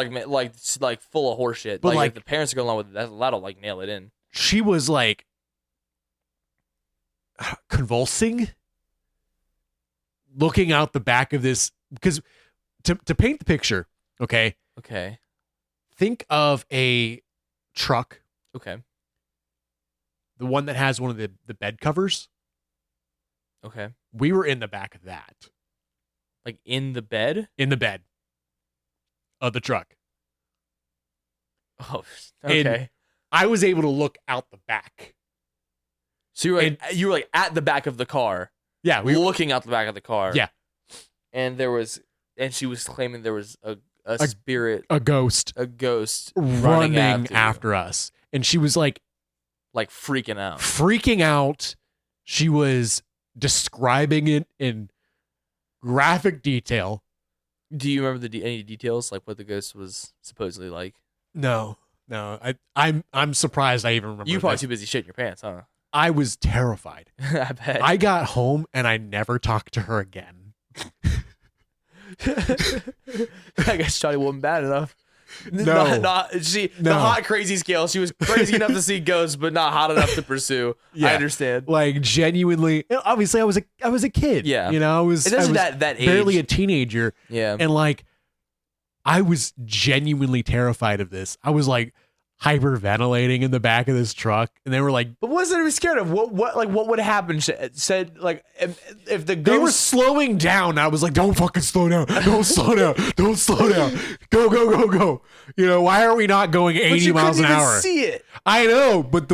like full of horseshit. But, like, if the parents are going along with it, that'll like nail it in. she was like convulsing, looking out the back of this, because to paint the picture, okay, Okay. think of a truck, Okay. the one that has one of the bed covers. Okay. We were in the back of that, Like in the bed? in the bed. of the truck. Oh, okay. And I was able to look out the back. So you were like at the back of the car. Yeah, we were looking out the back of the car. Yeah. And she was claiming there was a spirit, a ghost running after us. And she was like freaking out. She was describing it in graphic detail. Do you remember any details, like what the ghost was supposedly like? No. I'm surprised I even remember. You were probably too busy shitting your pants, huh? I was terrified. I bet. I got home and I never talked to her again. I guess Johnny wasn't bad enough. No. The hot crazy scale. She was crazy enough to see ghosts, but not hot enough to pursue. Yeah. I understand. Like genuinely, obviously, I was a kid. Yeah, I was that age. Barely a teenager. Yeah, and like, I was genuinely terrified of this. I was like hyperventilating in the back of this truck, and they were like, "But what's there to be scared of? What would happen?" Said like if the ghost... They were slowing down. I was like, "Don't fucking slow down! Don't slow down! Don't slow down! Go! Why are we not going 80 miles an hour?" See it. I know, but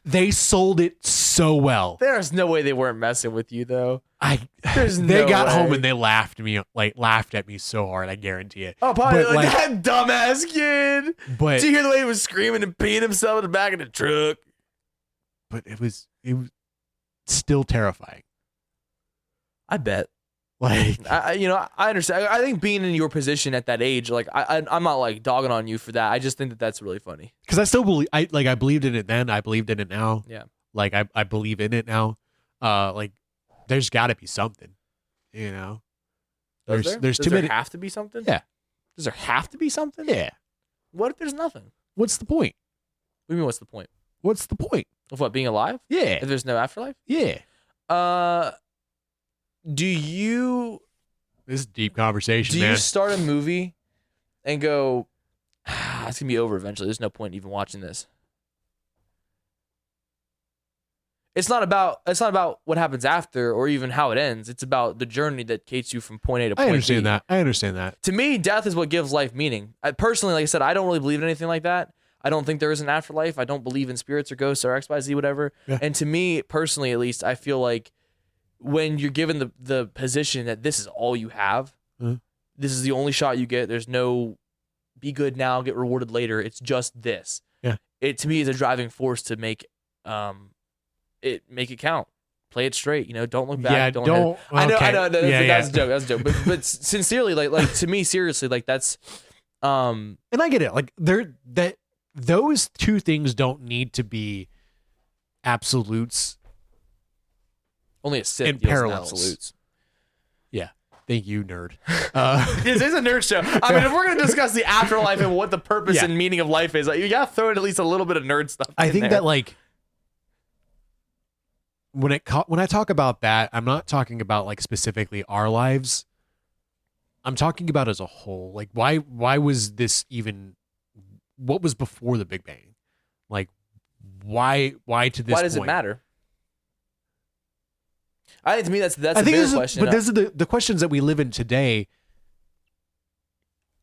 they sold it so well. There's no way they weren't messing with you though. They got home and they laughed at me so hard. I guarantee it. Oh, probably like that dumbass kid. But did you hear the way he was screaming and peeing himself in the back of the truck? But it was still terrifying. I bet. Like I understand. I think being in your position at that age, like I'm not like dogging on you for that. I just think that that's really funny. Because I still believe. I believed in it then. I believed in it now. Yeah. Like I believe in it now. Like there's got to be something. There's too many. Does there have to be something? Yeah. Does there have to be something? Yeah. What if there's nothing? What's the point? What do you mean? What's the point? What's the point of what, being alive? Yeah. If there's no afterlife? Yeah. Do you... This is a deep conversation, man. Do you start a movie and go, it's going to be over eventually. There's no point in even watching this. It's not about what happens after or even how it ends. It's about the journey that takes you from point A to point B. I understand that. To me, death is what gives life meaning. Personally, like I said, I don't really believe in anything like that. I don't think there is an afterlife. I don't believe in spirits or ghosts or XYZ, whatever. Yeah. And to me, personally, at least, I feel like when you're given the position that this is all you have, this is the only shot you get. There's no be good now, get rewarded later. It's just this. Yeah. It to me is a driving force to make it count. Play it straight. Don't look back. Yeah, don't. Okay. I know. That's a joke. That's a joke. But sincerely, like to me, seriously, like that's. And I get it. Like those two things don't need to be absolutes. Only a Sith and deals parallels. In absolutes. Yeah. Thank you, nerd. This is a nerd show. I mean, if we're going to discuss the afterlife and what the purpose and meaning of life is, like, you got to throw in at least a little bit of nerd stuff. I think that like when I talk about that, I'm not talking about like specifically our lives. I'm talking about as a whole. Like why was this even? What was before the Big Bang? Like why to this point? Why does it matter? I think to me that's a bigger question. But these are the questions that we live in today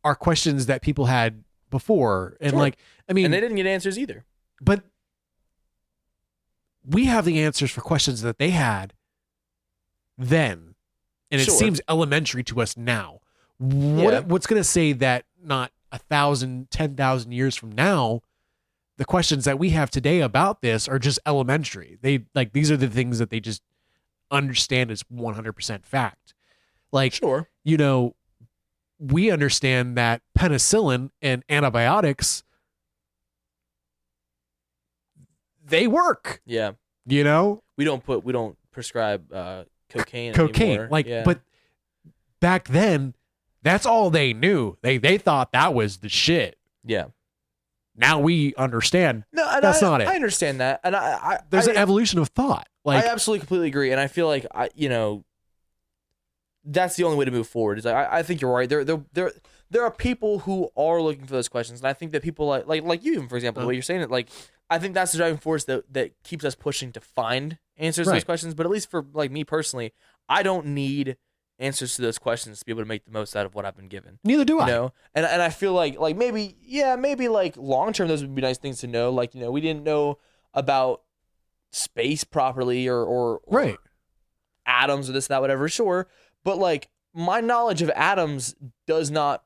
are questions that people had before. And sure. and they didn't get answers either. But we have the answers for questions that they had then. And it seems elementary to us now. What's going to say that not 1,000, 10,000 years from now, the questions that we have today about this are just elementary. These are the things that they just understand as 100% fact. Like, sure. We understand that penicillin and antibiotics, they work. Yeah. We don't prescribe cocaine anymore. But back then, that's all they knew. They thought that was the shit. Yeah. Now we understand. No, that's not it. I understand that, and there's an evolution of thought. Like, I absolutely completely agree, and I feel like that's the only way to move forward. Is I think you're right. There are people who are looking for those questions, and I think that people like you, for example, the way you're saying it, like I think that's the driving force that keeps us pushing to find answers to those questions. But at least for like me personally, I don't need answers to those questions to be able to make the most out of what I've been given. Neither do I. You know, and I feel like maybe like long term those would be nice things to know. Like, you know, we didn't know about space properly or Right. atoms or this, that, whatever. Sure, but like my knowledge of atoms does not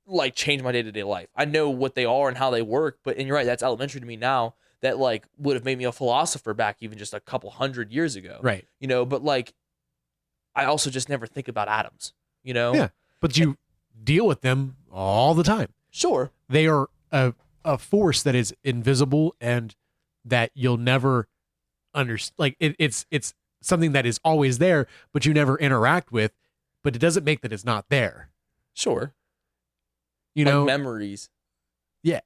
like change my day-to-day life. I know what they are and how they work, but and you're right, that's elementary to me now. That like would have made me a philosopher back even just a couple hundred years ago. Right. You know, but like I also just never think about atoms, you know? Yeah. But you deal with them all the time. Sure. They are a force that is invisible and that you'll never understand. Like it's something that is always there, but you never interact with, but it doesn't make that it's not there. Sure. You like know, memories. Yeah.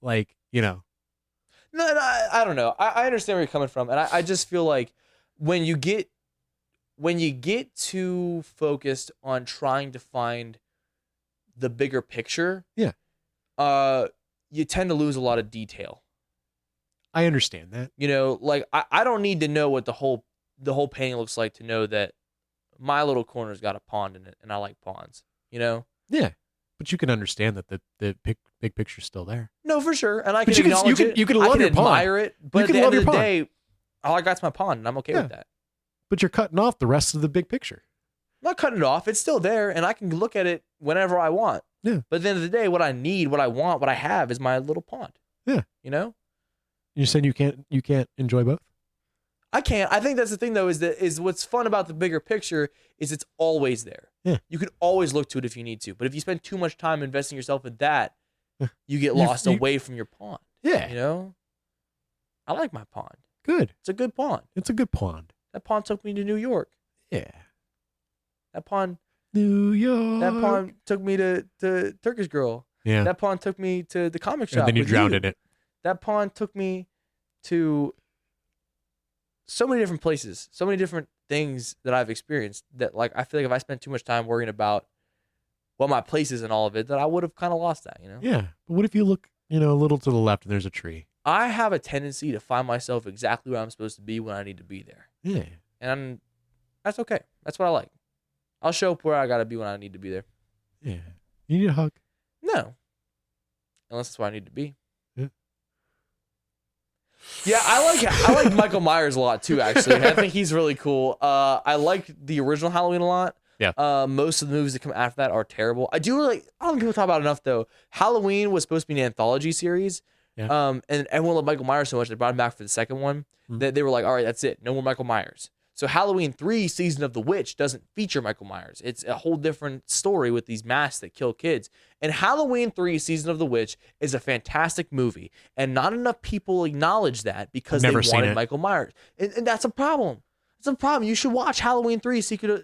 Like, you know. No, I don't know. I understand where you're coming from. And I just feel like when you get too focused on trying to find the bigger picture, yeah, you tend to lose a lot of detail. I understand that. You know, like I don't need to know what the whole painting looks like to know that my little corner's got a pond in it and I like ponds, you know? Yeah. But you can understand that the big picture's still there. No, for sure. And I can but acknowledge it. You can love your pond. Admire it, but at the end of the day, all I got's my pond and I'm okay with that. But you're cutting off the rest of the big picture. I'm not cutting it off. It's still there and I can look at it whenever I want. Yeah. But at the end of the day, what I need, what I want, what I have is my little pond. Yeah. You know? You're saying you can't enjoy both? I can't. I think that's the thing though, is what's fun about the bigger picture is it's always there. Yeah. You can always look to it if you need to. But if you spend too much time investing yourself in that, you get lost away from your pond. Yeah. You know? I like my pond. Good. It's a good pond. It's a good pond. That pond took me to New York. Yeah. That pond New York. That pond took me to Turkish Girl. Yeah. That pond took me to the comic shop. And then you drowned in it. That pond took me to so many different places, so many different things that I've experienced that like I feel like if I spent too much time worrying about what my place is and all of it, that I would have kind of lost that, you know? Yeah. But what if you look, a little to the left and there's a tree? I have a tendency to find myself exactly where I'm supposed to be when I need to be there. Yeah. And that's okay. That's what I like. I'll show up where I got to be when I need to be there. Yeah. You need a hug? No. Unless that's where I need to be. Yeah. Yeah, I like Michael Myers a lot too, actually. I think he's really cool. I like the original Halloween a lot. Yeah. Most of the movies that come after that are terrible. I don't think people talk about it enough though. Halloween was supposed to be an anthology series. Yeah. And everyone loved Michael Myers so much they brought him back for the second one. That they were like, all right, that's it. No more Michael Myers. So Halloween 3 Season of the Witch doesn't feature Michael Myers. It's a whole different story with these masks that kill kids. And Halloween 3 Season of the Witch is a fantastic movie. And not enough people acknowledge that because they wanted Michael Myers. And that's a problem. It's a problem. You should watch Halloween 3 Season of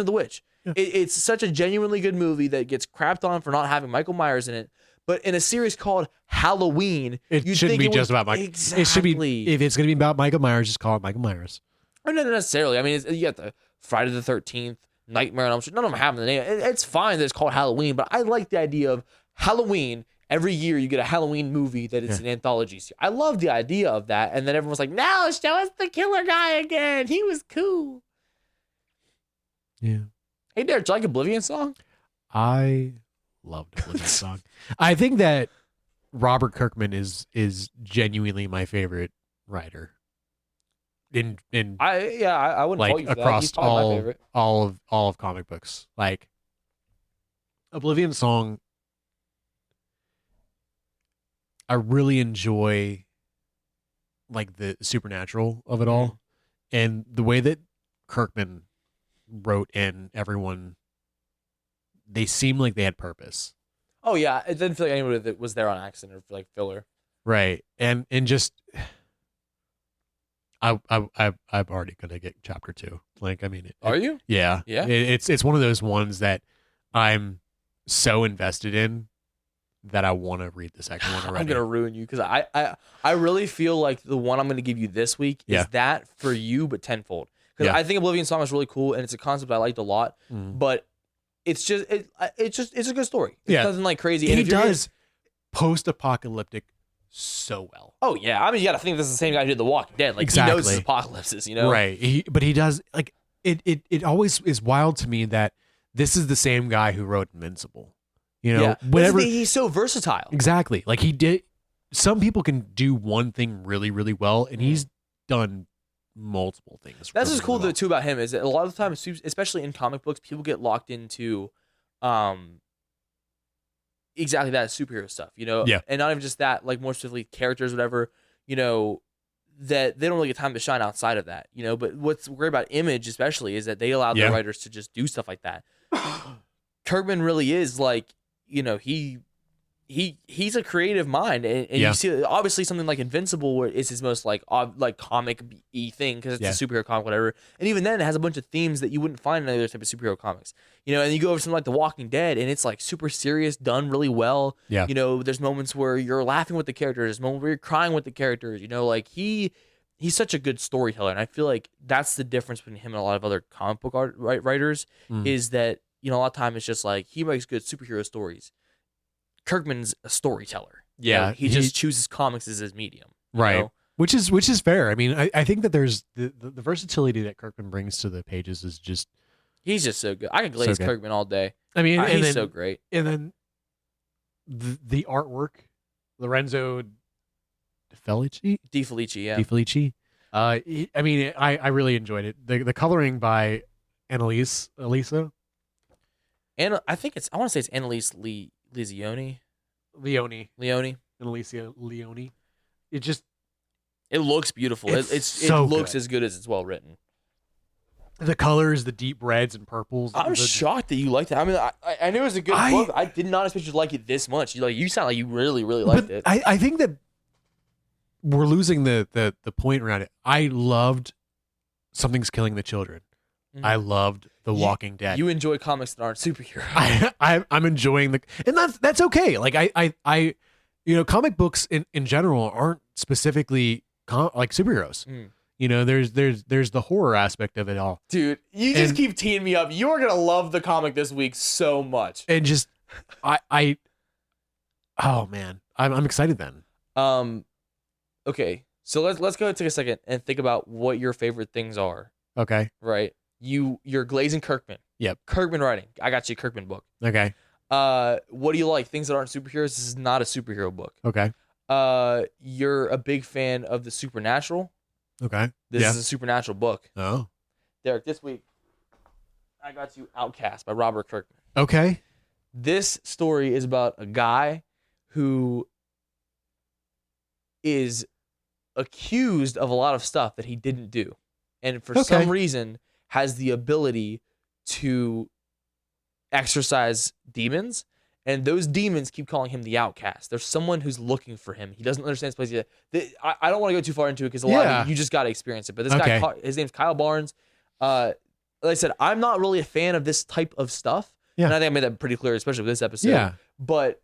the Witch. Yeah. It's such a genuinely good movie that gets crapped on for not having Michael Myers in it. But in a series called Halloween, it shouldn't be just about Michael. Exactly. It should be, if it's going to be about Michael Myers, just call it Michael Myers. Or not necessarily. I mean, you got the Friday the 13th, Nightmare on Elm Street. None of them have the name. It's fine that it's called Halloween, but I like the idea of Halloween. Every year you get a Halloween movie that is an anthology. I love the idea of that. And then everyone's like, no, show us the killer guy again. He was cool. Yeah. Hey, Derek, do you like Oblivion song? I loved Oblivion song. I think that Robert Kirkman is genuinely my favorite writer. I wouldn't fault you for across that. He's my favorite. all of comic books. Like Oblivion song, I really enjoy like the supernatural of it all, and the way that Kirkman wrote in everyone. They seem like they had purpose. Oh yeah, it didn't feel like anybody that was there on accident or like filler. Right, and just I'm already gonna get chapter 2. Like, I mean, are you? Yeah, yeah. It's one of those ones that I'm so invested in that I want to read the second one already. I'm gonna ruin you because I really feel like the one I'm gonna give you this week is that for you, but tenfold. Because I think Oblivion Song is really cool and it's a concept I liked a lot, but. It's just it's a good story. It doesn't like crazy. He does post-apocalyptic so well. Oh yeah, I mean, you got to think this is the same guy who did The Walking Dead. Like he knows his Exactly. apocalypses, you know? Right. But he does like it always is wild to me that this is the same guy who wrote Invincible. You know, Yeah, whenever he's so versatile. exactly. Like he did some people can do one thing really, really well, and he's done multiple things. That's really, what's cool really well. too about him is that a lot of the time, especially in comic books, people get locked into, exactly that superhero stuff, you know. Yeah. And not even just that, like more specifically characters, whatever, you know, that they don't really get time to shine outside of that, you know. But what's great about Image, especially, is that they allow their writers to just do stuff like that. Kirkman really is like, you know, he's a creative mind, and you see obviously something like Invincible where it's his most like comic-y thing because it's a superhero comic, whatever. And even then, it has a bunch of themes that you wouldn't find in other type of superhero comics, you know. And you go over something like The Walking Dead, and it's like super serious, done really well. Yeah, you know, there's moments where you're laughing with the characters, there's moments where you're crying with the characters. You know, like he's such a good storyteller, and I feel like that's the difference between him and a lot of other comic book writers is that, you know, a lot of time it's just like he makes good superhero stories. Kirkman's a storyteller. Yeah, you know, he just chooses comics as his medium, right? know? Which is fair. I mean, I think that there's the versatility that Kirkman brings to the pages is just he's just so good. I could glaze Kirkman all day. I mean, and he's then, so great. And then the artwork, Lorenzo DeFelici, yeah. DeFelici. I mean, I really enjoyed it. The coloring by Elisa. And I think I want to say it's Annalise Leone. And Alicia Leone. It looks beautiful. It looks as good as it's well written. The colors, the deep reds and purples. I'm shocked that you liked it. I mean, I knew it was a good book. I did not expect you to like it this much. You sound like you really, really liked it. I think that we're losing the point around it. I loved Something's Killing the Children. Mm-hmm. I loved The Walking Dead. You enjoy comics that aren't superheroes. I'm enjoying and that's okay. Like I you know, comic books in general aren't specifically like superheroes. You know, there's the horror aspect of it all. Dude, you just keep teeing me up. You're gonna love the comic this week so much. And just oh man, I'm excited then. Okay, so let's go take a second and think about what your favorite things are. Okay. Right. You're glazing Kirkman. Yep. Kirkman writing. I got you a Kirkman book. Okay. What do you like? Things that aren't superheroes. This is not a superhero book. Okay. You're a big fan of the supernatural. Okay. This is a supernatural book. Oh. Derek, this week I got you Outcast by Robert Kirkman. Okay. This story is about a guy who is accused of a lot of stuff that he didn't do. And for some reason has the ability to exorcise demons, and those demons keep calling him the outcast. There's someone who's looking for him. He doesn't understand this place yet. I don't want to go too far into it because a lot of you just got to experience it. But this guy, his name's Kyle Barnes. Like I said, I'm not really a fan of this type of stuff. Yeah. And I think I made that pretty clear, especially with this episode. Yeah. But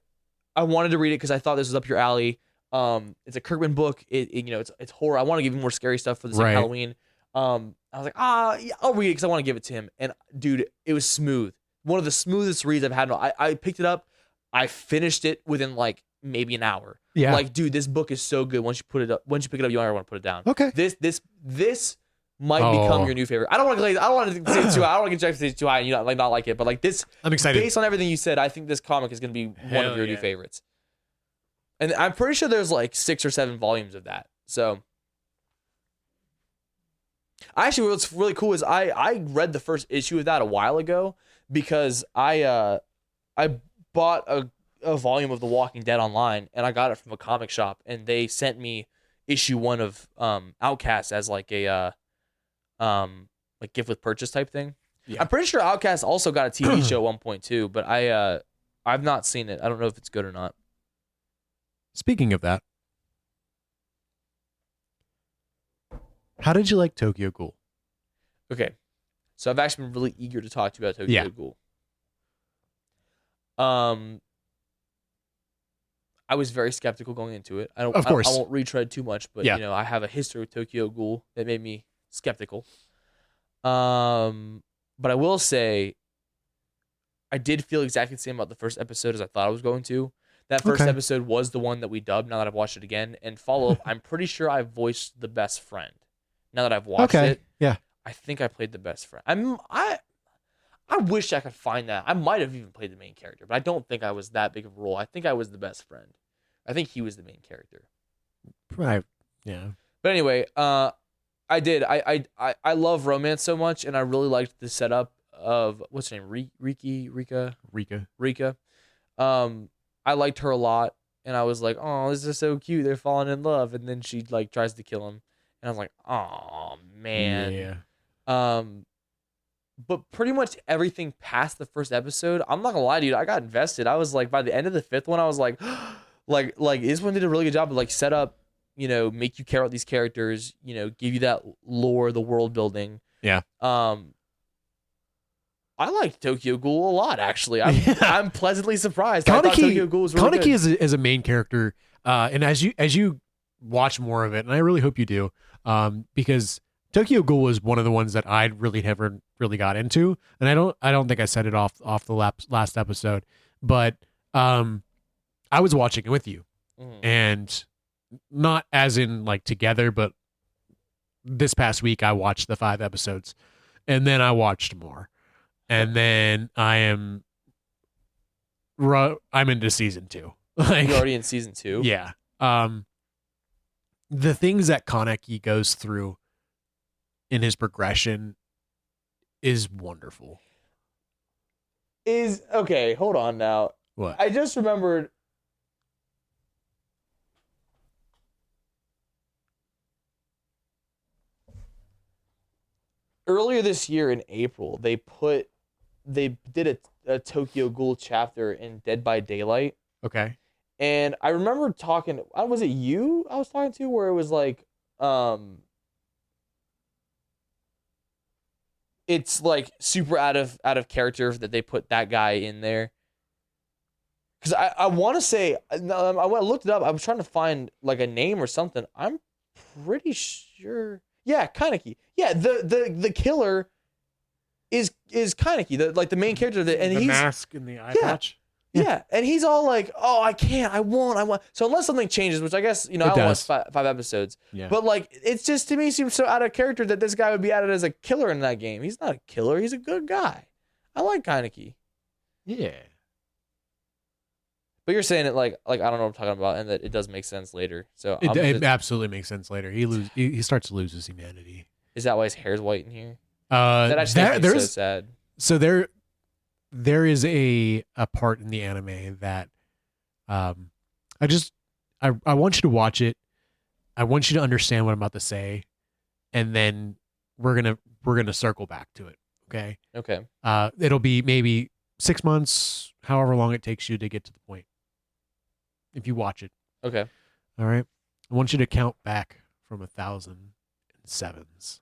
I wanted to read it because I thought this was up your alley. It's a Kirkman book. You know, it's horror. I want to give you more scary stuff for this Halloween. I was like, yeah, I'll read it because I want to give it to him. And dude, it was smooth. One of the smoothest reads I've had. I picked it up. I finished it within like maybe an hour. Yeah. Like, dude, this book is so good. Once you pick it up, you don't ever want to put it down. Okay. This might become your new favorite. I don't want to say too high. I don't want to get you too high and you not like it. But like this, I'm excited. Based on everything you said, I think this comic is going to be one of your new favorites. And I'm pretty sure there's like 6 or 7 volumes of that. So. Actually, what's really cool is I read the first issue of that a while ago because I bought a volume of The Walking Dead online and I got it from a comic shop and they sent me issue 1 of Outcast as like a like gift with purchase type thing. Yeah. I'm pretty sure Outcast also got a TV show at one point too, but I've not seen it. I don't know if it's good or not. Speaking of that, how did you like Tokyo Ghoul? Okay. So I've actually been really eager to talk to you about Tokyo Ghoul. I was very skeptical going into it. I won't retread too much, but you know, I have a history with Tokyo Ghoul that made me skeptical. But I will say I did feel exactly the same about the first episode as I thought I was going to. That first Okay. episode was the one that we dubbed. Now that I've watched it again, and follow up, I'm pretty sure I voiced the best friend. Now that I've watched Okay. it, Yeah. I think I played the best friend. I wish I could find that. I might have even played the main character, but I don't think I was that big of a role. I think I was the best friend. I think he was the main character. Yeah. But anyway, I did. I love romance so much, and I really liked the setup of what's her name, Rika. I liked her a lot, and I was like, oh, this is so cute. They're falling in love, and then she like tries to kill him, and I was like, oh man. Yeah. But pretty much everything past the first episode, I'm not gonna lie to you, I got invested. I was like, by the end of the fifth one, I was like, like this one did a really good job of like set up, make you care about these characters, give you that lore, the world building. Yeah. I liked Tokyo Ghoul a lot, actually. I'm pleasantly surprised. I thought Tokyo Ghoul was really Kaneki good. is a main character, and as you watch more of it, and I really hope you do, because Tokyo Ghoul was one of the ones that I really never really got into, and I don't think I said it off the last episode, but I was watching it with you, and not as in like together, but this past week I watched the 5 episodes, and then I watched more, and then I'm into season 2. Like, You're already in season 2? Yeah. The things that Kaneki goes through in his progression is wonderful. Okay, hold on now. What? I just remembered. Earlier this year in April, they did a Tokyo Ghoul chapter in Dead by Daylight. Okay. And I remember talking, was it you I was talking to, where it was like, it's like super out of character that they put that guy in there. Because I want to say, I looked it up. I was trying to find like a name or something. I'm pretty sure. Yeah, Kaneki. Yeah, the killer is Kaneki, the main character. And the he's mask and the eye patch. Yeah, and he's all like, "Oh, I can't, I won't." So unless something changes, which I guess I only watched 5 episodes. Yeah. But like, it's just to me seems so out of character that this guy would be added as a killer in that game. He's not a killer. He's a good guy. I like Kaneki. Yeah. But you're saying it like I don't know what I'm talking about, and that it does make sense later. So It absolutely makes sense later. He starts to lose his humanity. Is that why his hair's white in here? That actually makes me so sad. So there is a part in the anime that I want you to watch it. I want you to understand what I'm about to say, and then we're gonna circle back to it. Okay. Okay. It'll be maybe 6 months, however long it takes you to get to the point. If you watch it. Okay. All right. I want you to count back from 1,007s.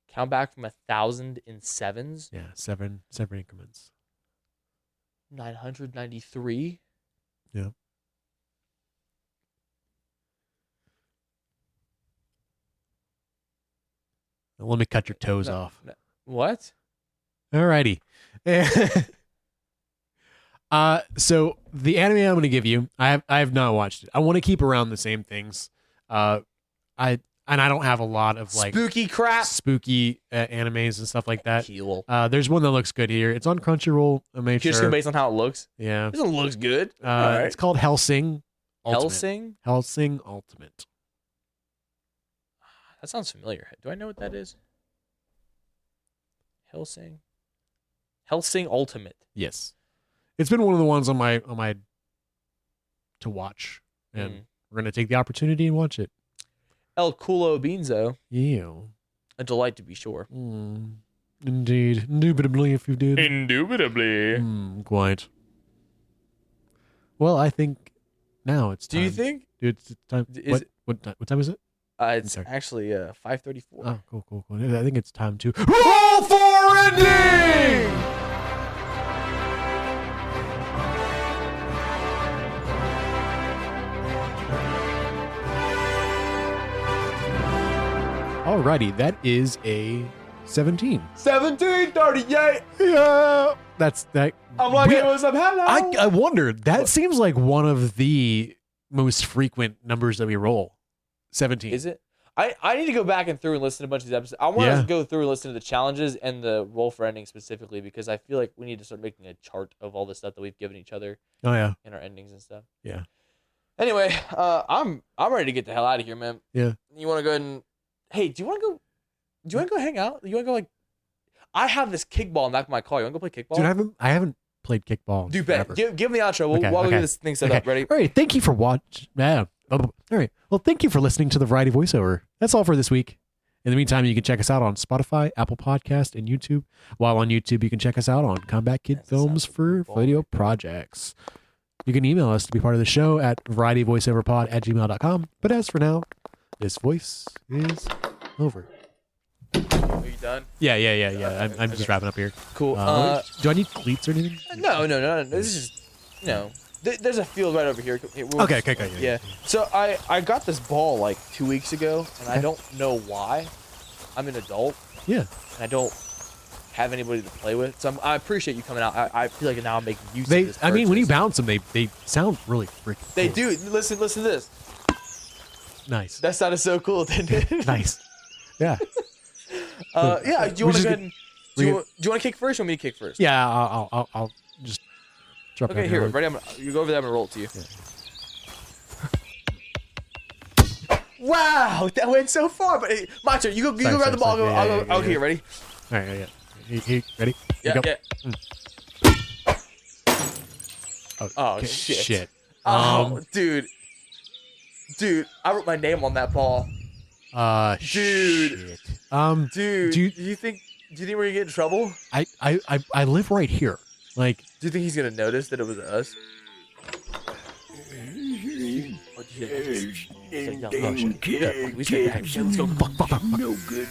Count back from 1,007s. Yeah, seven increments. 993. Yeah. Now let me cut your toes off. What? Alrighty. So the anime I'm going to give you, I have not watched it. I want to keep around the same things. I don't have a lot of like spooky crap, spooky animes and stuff like that. Cool. There's one that looks good here. It's on Crunchyroll. I made Just sure. based on how it looks. Yeah. This one looks good. Right. It's called Hellsing. Ultimate. Hellsing Ultimate. That sounds familiar. Do I know what that is? Hellsing Ultimate. Yes. It's been one of the ones on my to watch, and we're gonna take the opportunity and watch it. El Culo Beanzo. Yeah. A delight to be sure. Indeed. Indubitably, if you did. Indubitably. Quite. Well, I think now it's time. Do you think? Dude, it's time. What time is it? It's actually 5:34. Oh, cool. I think it's time to roll for ending! Alrighty, that is a 17. 1738. Yeah. That's that. I'm like, hey, what's up? Hello. I wonder. That seems like one of the most frequent numbers that we roll. 17. Is it? I need to go back and through and listen to a bunch of these episodes. I want to go through and listen to the challenges and the roll for endings specifically because I feel like we need to start making a chart of all the stuff that we've given each other. Oh yeah. In our endings and stuff. Yeah. Anyway, I'm ready to get the hell out of here, man. Yeah. You want to go ahead and hey, do you want to go hang out? You want to go like? I have this kickball in the back of my car. You want to go play kickball? Dude, I haven't played kickball. Dude, bet. Give me the outro. We'll get this thing set up. Ready? All right. Thank you for watching. All right. Well, thank you for listening to the Variety Voiceover. That's all for this week. In the meantime, you can check us out on Spotify, Apple Podcast, and YouTube. While on YouTube, you can check us out on Combat Kid Films for video projects. You can email us to be part of the show at varietyvoiceoverpod@gmail.com. But as for now, this voice is over. Are you done? Yeah. I'm just wrapping up here. Cool. Do I need cleats or anything? No. This is just, there's a field right over here. Okay. Yeah. So I got this ball like 2 weeks ago, and I don't know why. I'm an adult. Yeah. And I don't have anybody to play with. So I appreciate you coming out. I feel like now I'm making use of this. I mean, when you bounce them, they sound really freaking cool. They do. Listen to this. Nice. That sounded so cool, didn't it? Nice. Yeah. Yeah. Do you want to go ahead and do you want to kick first or me to kick first? Yeah, I'll just drop. Okay, here, ready? You go over there. I'm gonna roll it to you. Yeah. Wow, that went so far. But hey, my turn. You go grab the ball. I'll go out here. Ready? All right. Yeah. Hey, ready? Yeah. Oh okay. Shit. Oh, dude, I wrote my name on that ball. Dude. Shit. Dude, do you think we're gonna get in trouble? I live right here. Like, do you think he's gonna notice that it was us? Let's go. Fuck. No good.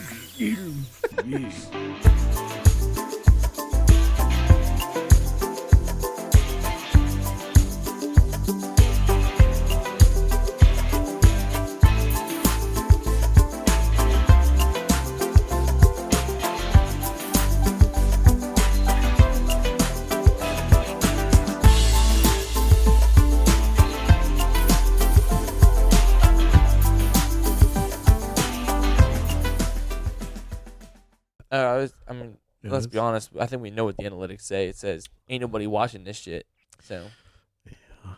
Let's be honest. I think we know what the analytics say. It says ain't nobody watching this shit. So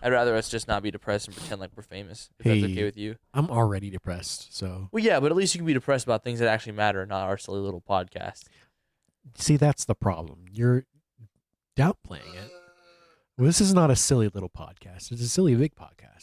I'd rather us just not be depressed and pretend like we're famous. If that's okay with you. I'm already depressed. So well, yeah, but at least you can be depressed about things that actually matter, not our silly little podcast. See, that's the problem. You're downplaying it. Well, this is not a silly little podcast. It's a silly big podcast.